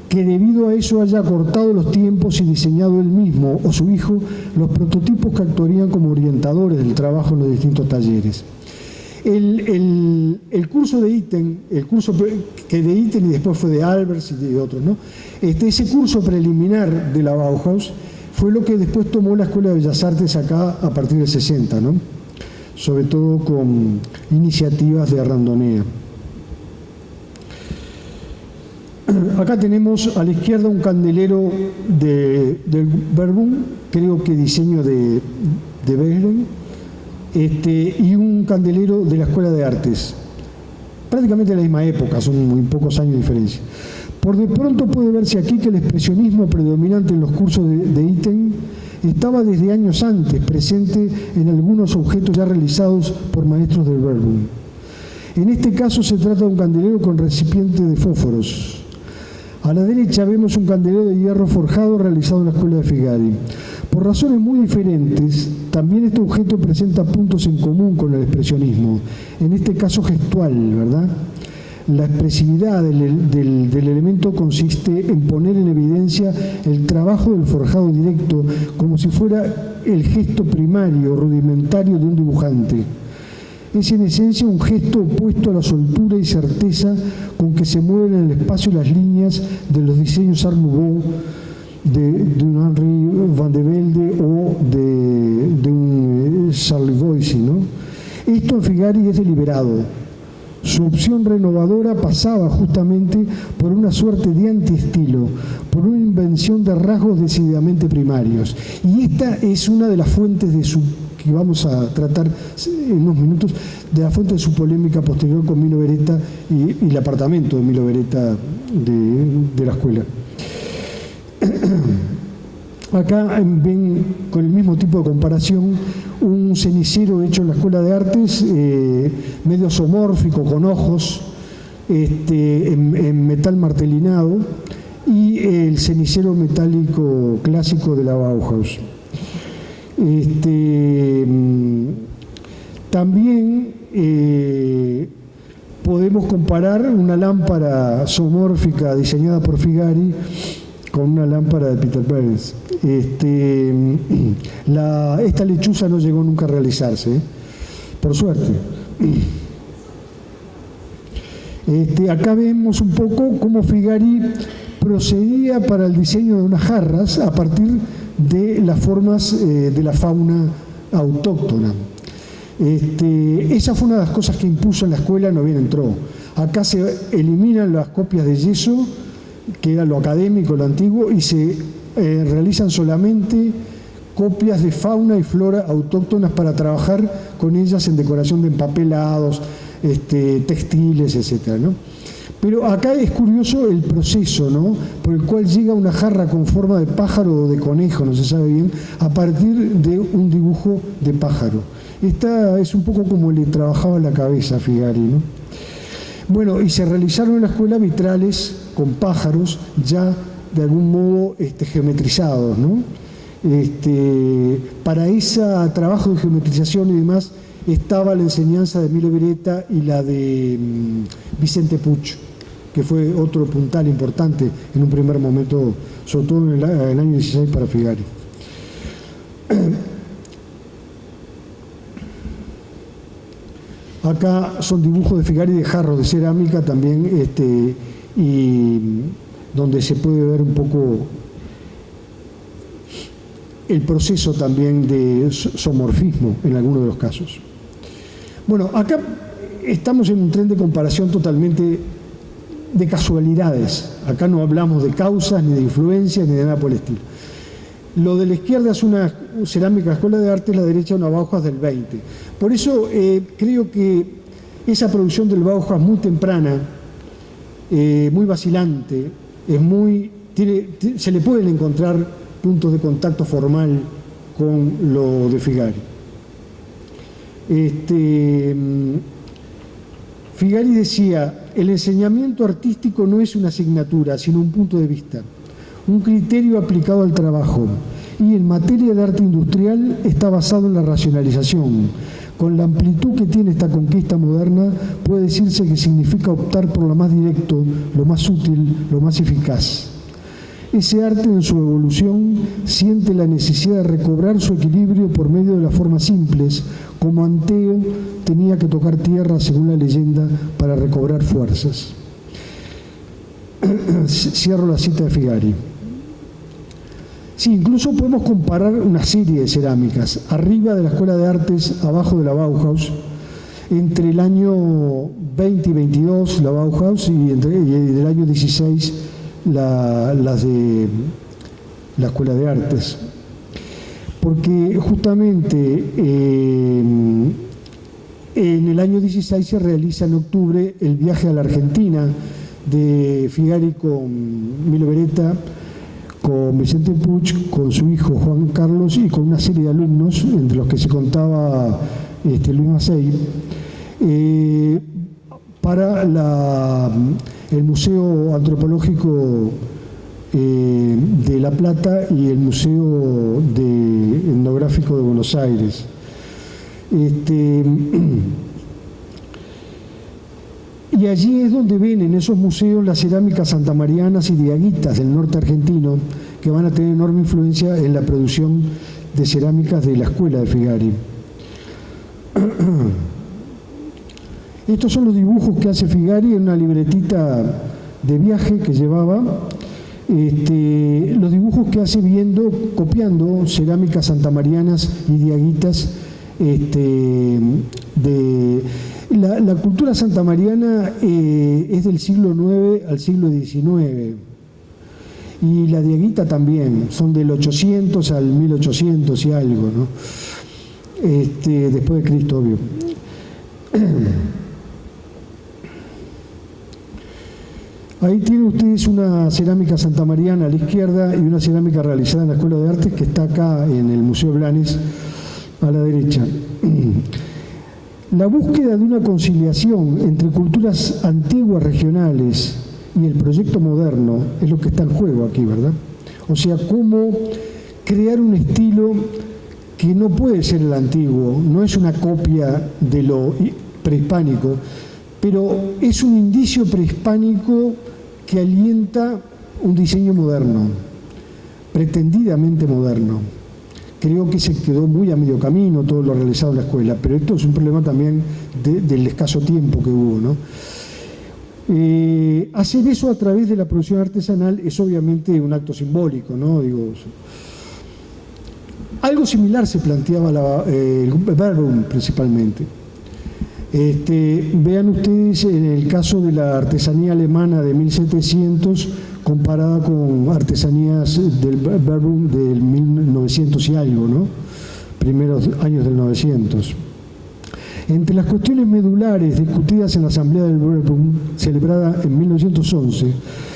que debido a eso haya acortado los tiempos y diseñado él mismo o su hijo los prototipos que actuarían como orientadores del trabajo en los distintos talleres. El curso de Itten, el curso que de Itten y después fue de Albers y de otros, ¿no? Ese curso preliminar de la Bauhaus fue lo que después tomó la Escuela de Bellas Artes acá a partir del 60, ¿no? Sobre todo con iniciativas de Randonea. Acá tenemos a la izquierda un candelero de Verbum, creo que diseño de Behren, y un candelero de la Escuela de Artes, prácticamente la misma época, son muy pocos años de diferencia. Por de pronto puede verse aquí que el expresionismo predominante en los cursos de Itten estaba desde años antes presente en algunos objetos ya realizados por maestros del Verbum. En este caso se trata de un candelero con recipiente de fósforos. A la derecha vemos un candelero de hierro forjado realizado en la escuela de Figari. Por razones muy diferentes, también este objeto presenta puntos en común con el expresionismo, en este caso gestual, ¿verdad? La expresividad del elemento consiste en poner en evidencia el trabajo del forjado directo como si fuera el gesto primario, rudimentario de un dibujante. Es en esencia un gesto opuesto a la soltura y certeza con que se mueven en el espacio las líneas de los diseños Art Nouveau de un Henri van de Velde o de un Charles Boissy, ¿no? Esto en Figari es deliberado. Su opción renovadora pasaba justamente por una suerte de antiestilo, por una invención de rasgos decididamente primarios. Y esta es una de las fuentes de su, que vamos a tratar en unos minutos, de la fuente de su polémica posterior con Milo Beretta y el apartamento de Milo Beretta de la escuela. Acá ven con el mismo tipo de comparación un cenicero hecho en la Escuela de Artes, medio zoomórfico, con ojos, en metal martelinado, y el cenicero metálico clásico de la Bauhaus. También podemos comparar una lámpara zoomórfica diseñada por Figari con una lámpara de Peter Pérez. Esta lechuza no llegó nunca a realizarse, por suerte. Acá vemos un poco cómo Figari procedía para el diseño de unas jarras a partir de las formas de la fauna autóctona. Esa fue una de las cosas que impuso en la escuela, no bien entró. Acá se eliminan las copias de yeso, que era lo académico, lo antiguo, y se realizan solamente copias de fauna y flora autóctonas para trabajar con ellas en decoración de empapelados, textiles, etc., ¿no? Pero acá es curioso el proceso, ¿no?, por el cual llega una jarra con forma de pájaro o de conejo, no se sabe bien, a partir de un dibujo de pájaro. Esta es un poco como le trabajaba la cabeza a Figari, ¿no? Bueno, y se realizaron en la escuela vitrales con pájaros ya de algún modo geometrizados, ¿no? Para ese trabajo de geometrización y demás estaba la enseñanza de Milo Beretta y la de Vicente Puch, que fue otro puntal importante en un primer momento, sobre todo en el año 16 para Figari. Acá son dibujos de Figari de jarros de cerámica también, y donde se puede ver un poco el proceso también de zoomorfismo en algunos de los casos. Bueno, acá estamos en un tren de comparación totalmente de casualidades. Acá no hablamos de causas, ni de influencias, ni de nada por el estilo. Lo de la izquierda es una cerámica escuela de arte, la derecha una Bauhaus del 20. Por eso creo que esa producción del Bauhaus muy temprana, muy vacilante, se le pueden encontrar puntos de contacto formal con lo de Figari. Figari decía: el enseñamiento artístico no es una asignatura, sino un punto de vista, un criterio aplicado al trabajo, y en materia de arte industrial está basado en la racionalización. Con la amplitud que tiene esta conquista moderna, puede decirse que significa optar por lo más directo, lo más útil, lo más eficaz. Ese arte en su evolución siente la necesidad de recobrar su equilibrio por medio de las formas simples, como Anteo tenía que tocar tierra, según la leyenda, para recobrar fuerzas. Cierro la cita de Figari. Sí, incluso podemos comparar una serie de cerámicas, arriba de la Escuela de Artes, abajo de la Bauhaus, entre el año 20 y 22 la Bauhaus y del año 16 las de la Escuela de Artes. Porque justamente En el año 16 se realiza en octubre el viaje a la Argentina de Figari con Milo Beretta, con Vicente Puig, con su hijo Juan Carlos y con una serie de alumnos, entre los que se contaba Luis Macei, para el Museo Antropológico de La Plata y el Museo Etnográfico de Buenos Aires. Y allí es donde ven en esos museos las cerámicas santamarianas y diaguitas del norte argentino, que van a tener enorme influencia en la producción de cerámicas de la escuela de Figari. Estos son los dibujos que hace Figari en una libretita de viaje que llevaba. Los dibujos que hace copiando cerámicas santamarianas y diaguitas la cultura santamariana es del siglo IX al siglo XIX, y la diaguita también, son del 800 al 1800 y algo, ¿no? Después de Cristo, obvio. Ahí tienen ustedes una cerámica santamariana a la izquierda y una cerámica realizada en la Escuela de Artes que está acá en el Museo Blanes a la derecha. La búsqueda de una conciliación entre culturas antiguas regionales y el proyecto moderno es lo que está en juego aquí, ¿verdad? O sea, cómo crear un estilo que no puede ser el antiguo, no es una copia de lo prehispánico, pero es un indicio prehispánico que alienta un diseño moderno, pretendidamente moderno. Creo que se quedó muy a medio camino todo lo realizado en la escuela, pero esto es un problema también del escaso tiempo que hubo, ¿no? Hacer eso a través de la producción artesanal es obviamente un acto simbólico, ¿no? Algo similar se planteaba el Verbum principalmente. Vean ustedes en el caso de la artesanía alemana de 1700 comparada con artesanías del Verbum del 1900 y algo, ¿no? Primeros años del 900. Entre las cuestiones medulares discutidas en la Asamblea del Verbum, celebrada en 1911,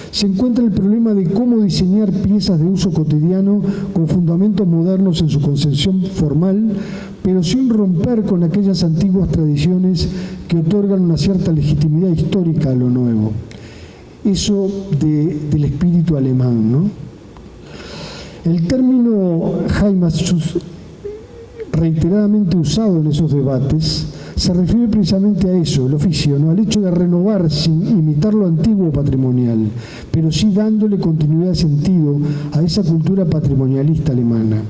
se encuentra el problema de cómo diseñar piezas de uso cotidiano con fundamentos modernos en su concepción formal, pero sin romper con aquellas antiguas tradiciones que otorgan una cierta legitimidad histórica a lo nuevo. Eso del espíritu alemán, ¿no? El término Heimatschutz, reiteradamente usado en esos debates, se refiere precisamente a eso, el oficio, ¿no? Al hecho de renovar sin imitar lo antiguo patrimonial, pero sí dándole continuidad de sentido a esa cultura patrimonialista alemana.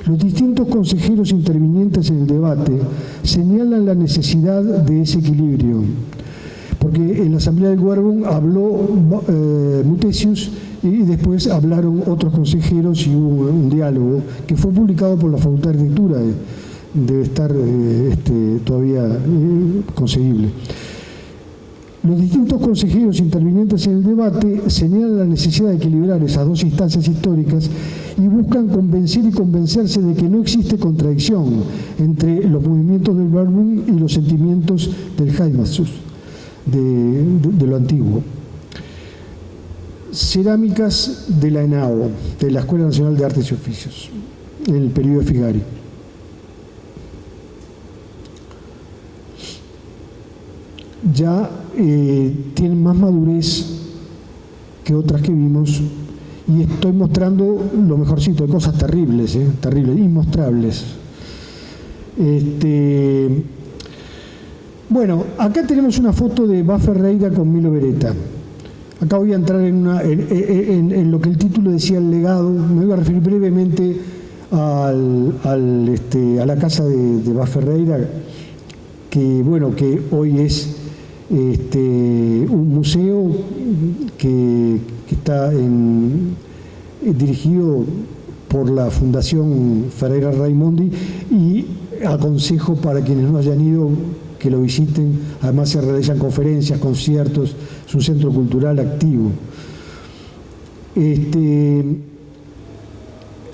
Los distintos consejeros intervinientes en el debate señalan la necesidad de ese equilibrio, porque en la Asamblea del Verbum habló Mutesius y después hablaron otros consejeros y hubo un diálogo que fue publicado por la Facultad de Arquitectura, debe estar todavía conseguible. Los distintos consejeros intervinientes en el debate señalan la necesidad de equilibrar esas dos instancias históricas y buscan convencer y convencerse de que no existe contradicción entre los movimientos del Verbum y los sentimientos del Heimatschutz, de lo antiguo. Cerámicas de la ENAO, de la Escuela Nacional de Artes y Oficios, en el periodo de Figari. Ya tienen más madurez que otras que vimos, y estoy mostrando lo mejorcito de cosas terribles, terribles, inmostrables. Bueno, acá tenemos una foto de Bá Ferreira con Milo Beretta. Acá voy a entrar en lo que el título decía, el legado. Me voy a referir brevemente a la casa de Bá Ferreira, que hoy es un museo que está dirigido por la Fundación Ferreira Raimondi, y aconsejo para quienes no hayan ido que lo visiten. Además se realizan conferencias, conciertos, es un centro cultural activo.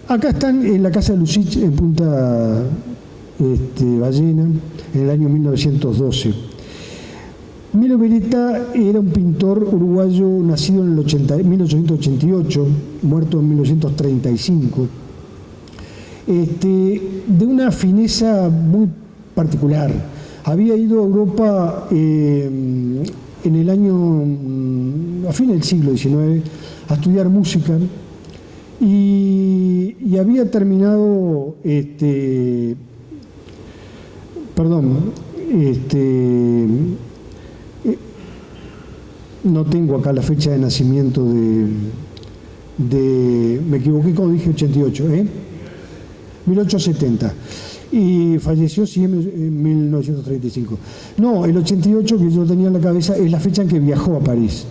Acá están en la casa de Lucich en Punta Ballena, en el año 1912. Milo Beretta era un pintor uruguayo nacido en 1888, muerto en 1935, de una fineza muy particular. Había ido a Europa en el año, a fines del siglo XIX, a estudiar música y había terminado, no tengo acá la fecha de nacimiento me equivoqué cuando dije 88, 1870. Y falleció sí en 1935. No, el 88 que yo tenía en la cabeza es la fecha en que viajó a París,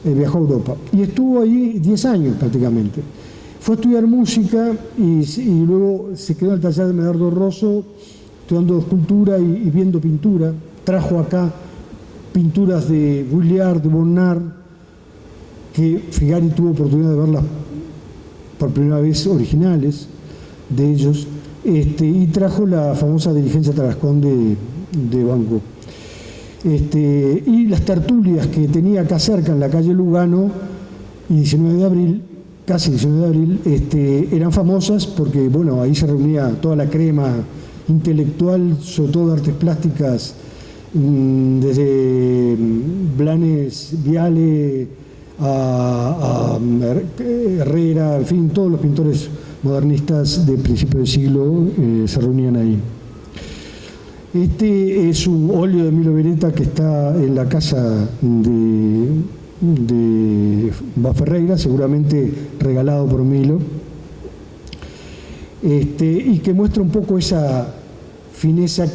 viajó a Europa. Y estuvo ahí 10 años prácticamente. Fue a estudiar música y luego se quedó en el taller de Medardo Rosso, estudiando escultura y viendo pintura. Trajo acá pinturas de Vuillard, de Bonnard, que Figari tuvo oportunidad de verlas por primera vez originales de ellos, y trajo la famosa Diligencia Tarascón de Van Gogh. Y las tertulias que tenía acá cerca, en la calle Lugano, y 19 de abril, casi 19 de abril, eran famosas porque, bueno, ahí se reunía toda la crema intelectual, sobre todo de artes plásticas, desde Blanes, Viale, a Herrera, en fin, todos los pintores modernistas de principio de siglo se reunían ahí. Este es un óleo de Milo Beretta que está en la casa de Baferreira, seguramente regalado por Milo, y que muestra un poco esa fineza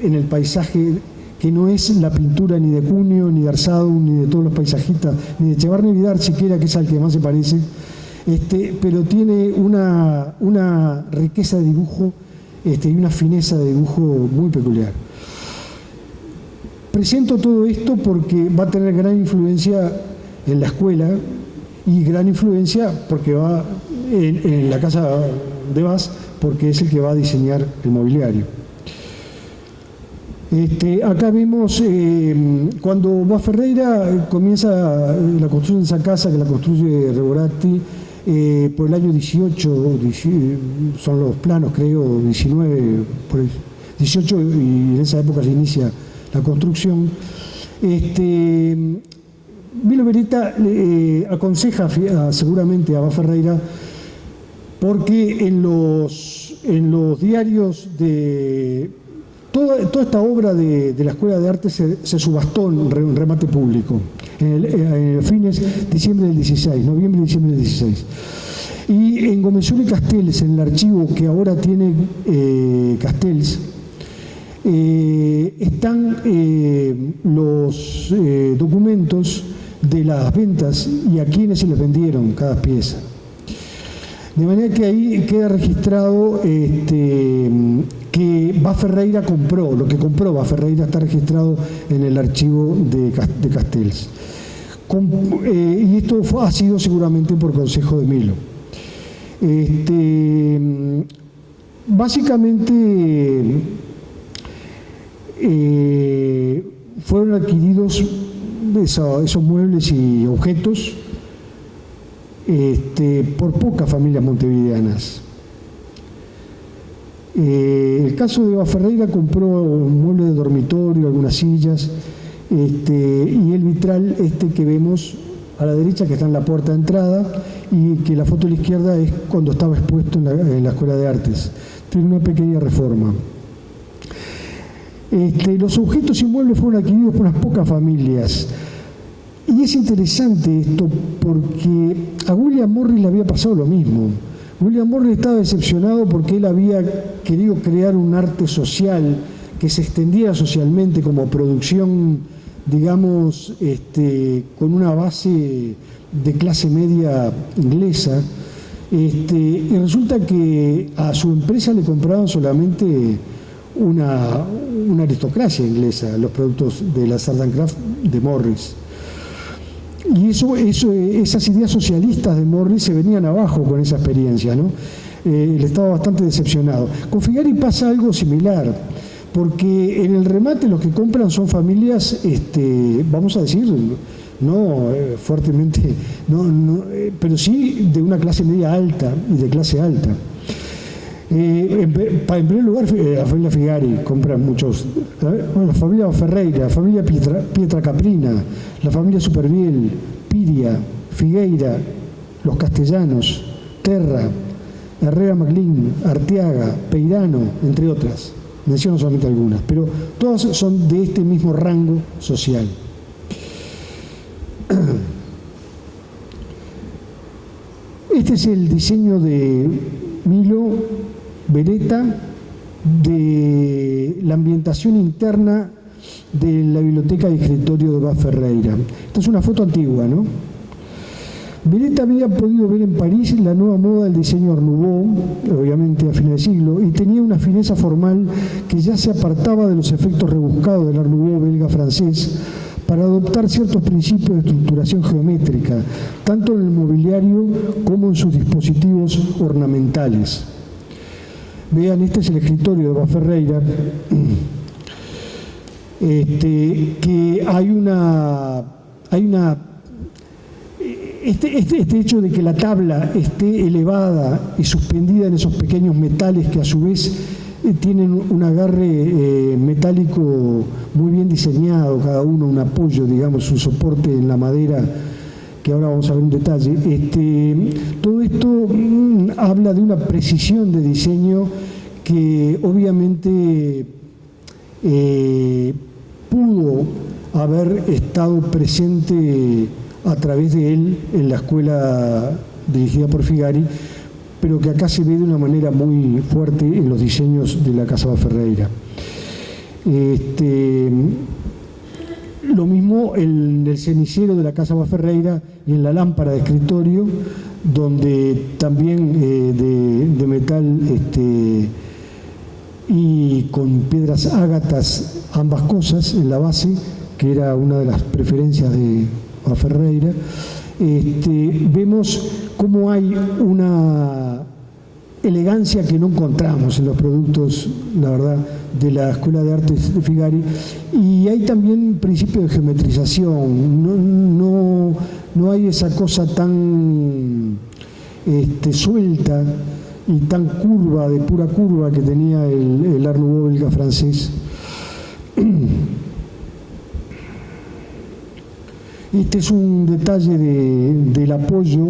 en el paisaje, que no es la pintura ni de Cuneo, ni de Arsaud, ni de todos los paisajistas, ni de Echevarne Vidar siquiera, que es al que más se parece, pero tiene una riqueza de dibujo y una fineza de dibujo muy peculiar. Presento todo esto porque va a tener gran influencia en la escuela y gran influencia porque va en la casa de Bas, porque es el que va a diseñar el mobiliario. Acá vemos cuando Baferreira comienza la construcción de esa casa, que la construye Reboratti, por el año 18, son los planos creo, 19, por el 18, y en esa época se inicia la construcción. Milo Beretta aconseja seguramente a Baferreira, porque en los diarios de toda esta obra de la Escuela de Arte se subastó en remate público en fines diciembre del 16, noviembre y diciembre del 16. Y en Gomezul y Castells, en el archivo que ahora tiene Castells, están los documentos de las ventas y a quiénes se les vendieron cada pieza. De manera que ahí queda registrado que Baferreira compró, lo que compró Baferreira está registrado en el archivo de Castells. Y esto ha sido seguramente por consejo de Milo. Básicamente fueron adquiridos esos muebles y objetos por pocas familias montevideanas. El caso de Baferreira compró un mueble de dormitorio, algunas sillas, y el vitral que vemos a la derecha, que está en la puerta de entrada, y que la foto a la izquierda es cuando estaba expuesto en la Escuela de Artes. Tiene una pequeña reforma. Los objetos y muebles fueron adquiridos por unas pocas familias. Y es interesante esto porque a William Morris le había pasado lo mismo. William Morris estaba decepcionado porque él había querido crear un arte social que se extendiera socialmente como producción, digamos, con una base de clase media inglesa, y resulta que a su empresa le compraban solamente una aristocracia inglesa, los productos de la Art and Craft de Morris. Y esas ideas socialistas de Morris se venían abajo con esa experiencia, ¿no? él estaba bastante decepcionado. Con Figari pasa algo similar, porque en el remate los que compran son familias, vamos a decir, no fuertemente, pero sí de una clase media alta y de clase alta. En primer lugar, la familia Figari compra muchos, la familia Ferreira, la familia Pietra Caprina, la familia Superviel, Piria, Figueira, los Castellanos, Terra, Herrera Maclín, Arteaga, Peirano, entre otras. Menciono solamente algunas, pero todas son de este mismo rango social. Este es el diseño de Milo Beretta de la ambientación interna de la biblioteca de escritorio de Bas Ferreira. Esta es una foto antigua, ¿no? Beretta había podido ver en París la nueva moda del diseño Art Nouveau, obviamente a fines de siglo, y tenía una fineza formal que ya se apartaba de los efectos rebuscados del Art Nouveau belga-francés para adoptar ciertos principios de estructuración geométrica, tanto en el mobiliario como en sus dispositivos ornamentales. Vean, este es el escritorio de Bas Ferreira, que hay una este hecho de que la tabla esté elevada y suspendida en esos pequeños metales que a su vez tienen un agarre metálico muy bien diseñado, cada uno un apoyo, digamos, un soporte en la madera, que ahora vamos a ver un detalle. Todo esto habla de una precisión de diseño que obviamente pudo haber estado presente a través de él en la escuela dirigida por Figari, pero que acá se ve de una manera muy fuerte en los diseños de la Casa Bas Ferreira. Lo mismo en el cenicero de la Casa Bas Ferreira y en la lámpara de escritorio, donde también de metal y con piedras ágatas, ambas cosas en la base, que era una de las preferencias de Bas Ferreira. Vemos cómo hay una elegancia que no encontramos en los productos, la verdad, de la Escuela de Artes de Figari, y hay también principio de geometrización, no hay esa cosa tan suelta y tan curva, de pura curva, que tenía el Art Nouveau belga francés. Este es un detalle del apoyo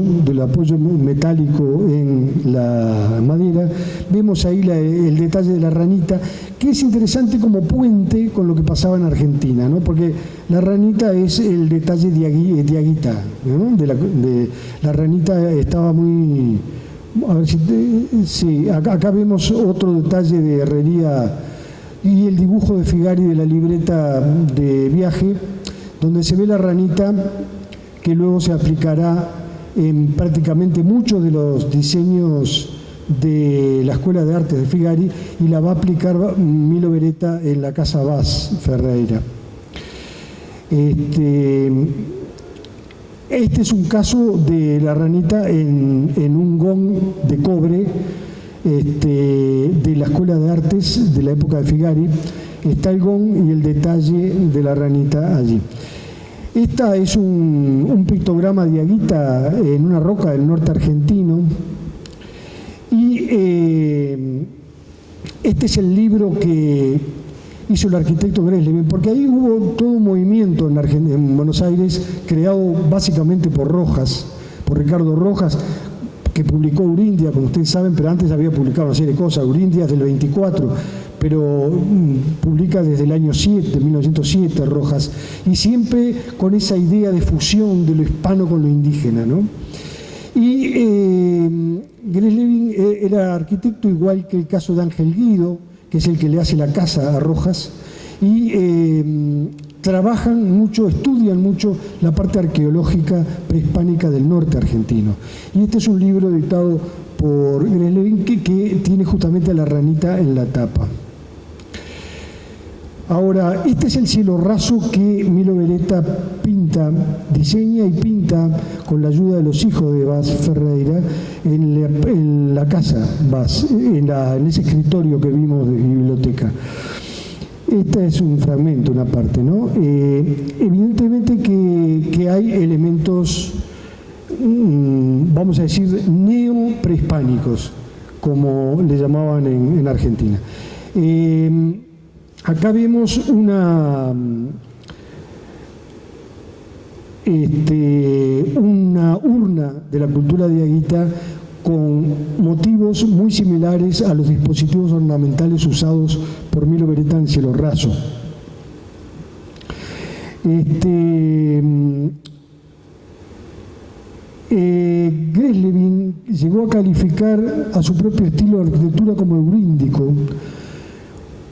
metálico en la madera. Vemos ahí el detalle de la ranita, que es interesante como puente con lo que pasaba en Argentina, ¿no? Porque la ranita es el detalle diaguita, ¿no? La ranita estaba muy... A ver sí, acá vemos otro detalle de herrería y el dibujo de Figari de la libreta de viaje, donde se ve la ranita, que luego se aplicará en prácticamente muchos de los diseños de la Escuela de Artes de Figari, y la va a aplicar Milo Beretta en la Casa Bas Ferreira. Este es un caso de la ranita en un gong de cobre de la Escuela de Artes de la época de Figari. Está el gong y el detalle de la ranita allí. Esta es un pictograma diaguita en una roca del norte argentino, y este es el libro que hizo el arquitecto Gresleben, porque ahí hubo todo un movimiento en Buenos Aires, creado básicamente por Rojas, por Ricardo Rojas, que publicó Urindia, como ustedes saben, pero antes había publicado una serie de cosas. Urindia es del 24, pero publica desde el año 1907 Rojas, y siempre con esa idea de fusión de lo hispano con lo indígena, ¿no? Y Gresleben era arquitecto, igual que el caso de Ángel Guido, que es el que le hace la casa a Rojas, y trabajan mucho, estudian mucho la parte arqueológica prehispánica del norte argentino. Y este es un libro editado por Gresleben que tiene justamente a la ranita en la tapa. Ahora, este es el cielo raso que Milo Beretta diseña y pinta con la ayuda de los hijos de Vaz Ferreira en la casa Vaz, en ese escritorio que vimos de biblioteca. Este es un fragmento, una parte, ¿no? Evidentemente que hay elementos, vamos a decir, neoprehispánicos, como le llamaban en Argentina. Acá vemos una urna de la cultura diaguita con motivos muy similares a los dispositivos ornamentales usados por Milo Beretta en cielo raso. Greslevin llegó a calificar a su propio estilo de arquitectura como euríndico,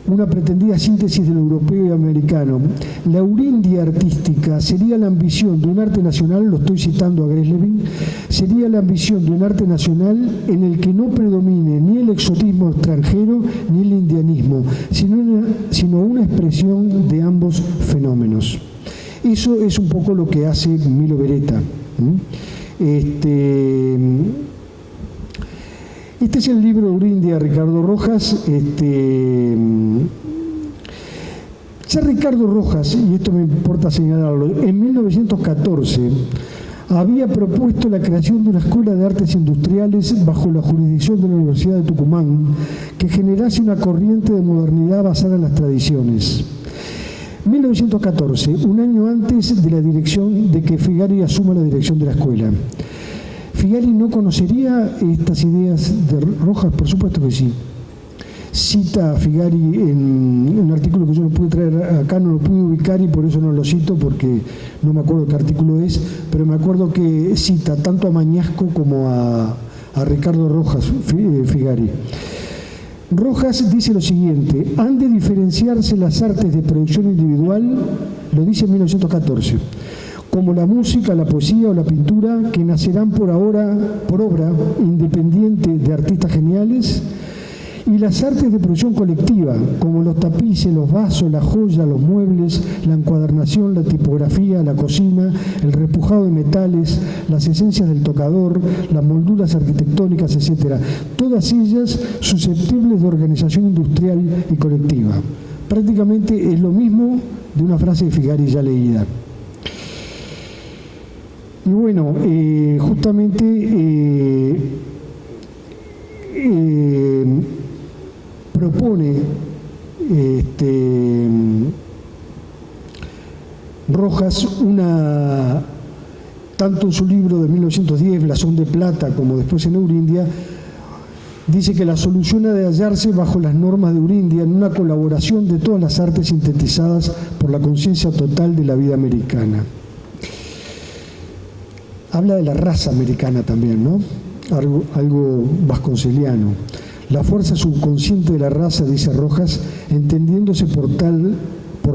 una pretendida síntesis del europeo y americano. La eurindia artística sería la ambición de un arte nacional, lo estoy citando a Greslevin, sería la ambición de un arte nacional en el que no predomine ni el exotismo extranjero ni el indianismo, sino una expresión de ambos fenómenos. Eso es un poco lo que hace Milo Beretta. Este es el libro Eurindia de Ricardo Rojas. Ya Ricardo Rojas, y esto me importa señalarlo, en 1914 había propuesto la creación de una escuela de artes industriales bajo la jurisdicción de la Universidad de Tucumán que generase una corriente de modernidad basada en las tradiciones. 1914, un año antes de que Figari asuma la dirección de la escuela. ¿Figari no conocería estas ideas de Rojas? Por supuesto que sí. Cita a Figari en un artículo que yo no pude traer acá, no lo pude ubicar y por eso no lo cito, porque no me acuerdo qué artículo es, pero me acuerdo que cita tanto a Mañasco como a Ricardo Rojas, Figari. Rojas dice lo siguiente: han de diferenciarse las artes de producción individual, lo dice en 1914, como la música, la poesía o la pintura, que nacerán por obra independiente de artistas geniales, y las artes de producción colectiva, como los tapices, los vasos, la joya, los muebles, la encuadernación, la tipografía, la cocina, el repujado de metales, las esencias del tocador, las molduras arquitectónicas, etc. Todas ellas susceptibles de organización industrial y colectiva. Prácticamente es lo mismo de una frase de Figari ya leída. Y bueno, justamente propone Rojas tanto en su libro de 1910, Blasón de Plata, como después en Eurindia, dice que la solución ha de hallarse bajo las normas de Eurindia en una colaboración de todas las artes sintetizadas por la conciencia total de la vida americana. Habla de la raza americana también, ¿no? Algo vasconceliano. La fuerza subconsciente de la raza, dice Rojas, entendiéndose por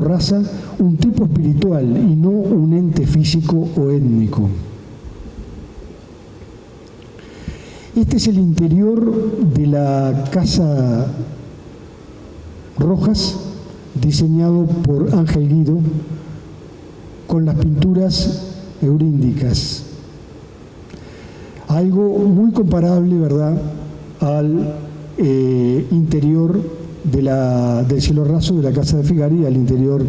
raza un tipo espiritual y no un ente físico o étnico. Este es el interior de la casa Rojas, diseñado por Ángel Guido, con las pinturas euríndicas. Algo muy comparable, ¿verdad?, al interior del cielo raso de la casa de Figari, al interior.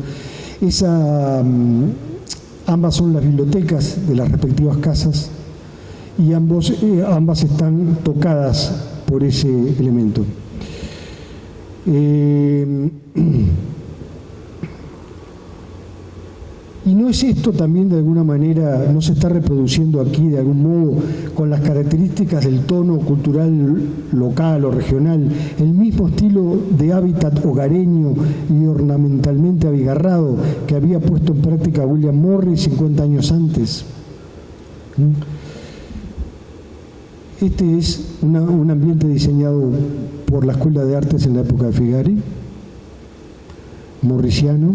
Ambas son las bibliotecas de las respectivas casas y ambas están tocadas por ese elemento. ¿Y no es esto también de alguna manera, no se está reproduciendo aquí de algún modo con las características del tono cultural local o regional, el mismo estilo de hábitat hogareño y ornamentalmente abigarrado que había puesto en práctica William Morris 50 años antes? Este es un ambiente diseñado por la Escuela de Artes en la época de Figari, morrisiano.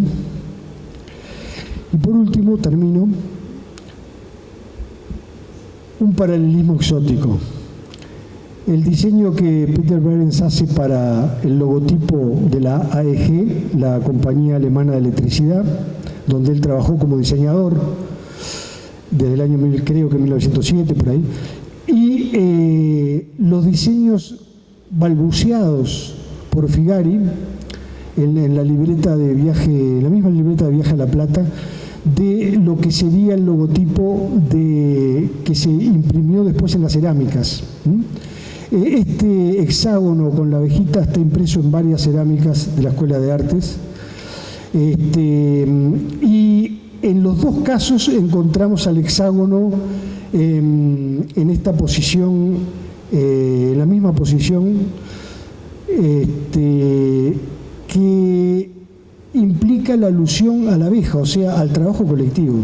Y por último, termino, un paralelismo exótico. El diseño que Peter Behrens hace para el logotipo de la AEG, la compañía alemana de electricidad, donde él trabajó como diseñador desde el año, creo que 1907, por ahí, y los diseños balbuceados por Figari en la libreta de viaje, la misma libreta de viaje a La Plata, de lo que sería el logotipo que se imprimió después en las cerámicas. Este hexágono con la abejita está impreso en varias cerámicas de la Escuela de Artes. Y en los dos casos encontramos al hexágono en esta posición, en la misma posición, que implica la alusión a la abeja, o sea, al trabajo colectivo.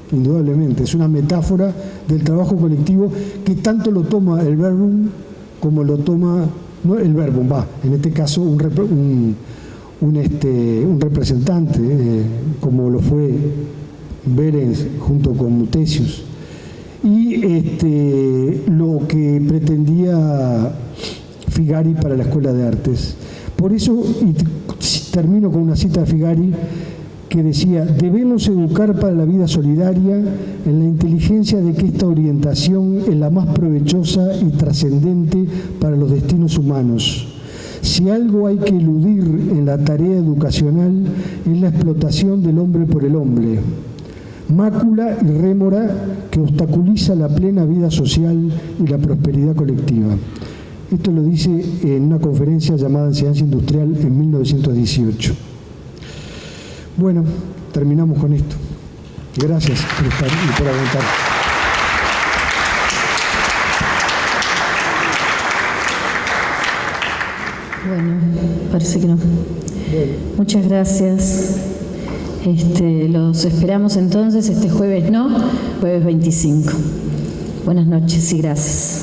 Indudablemente, es una metáfora del trabajo colectivo que tanto lo toma el verbum como lo toma, no el verbum, en este caso un representante, como lo fue Behrens junto con Muthesius, y lo que pretendía Figari para la Escuela de Artes. Por eso, y termino con una cita de Figari que decía: debemos educar para la vida solidaria en la inteligencia de que esta orientación es la más provechosa y trascendente para los destinos humanos. Si algo hay que eludir en la tarea educacional es la explotación del hombre por el hombre, mácula y rémora que obstaculiza la plena vida social y la prosperidad colectiva. Esto lo dice en una conferencia llamada Enseñanza Industrial en 1918. Bueno, terminamos con esto. Gracias por estar y por aguantar. Bueno, parece que no. Muchas gracias. Los esperamos entonces este jueves, ¿no? Jueves 25. Buenas noches y gracias.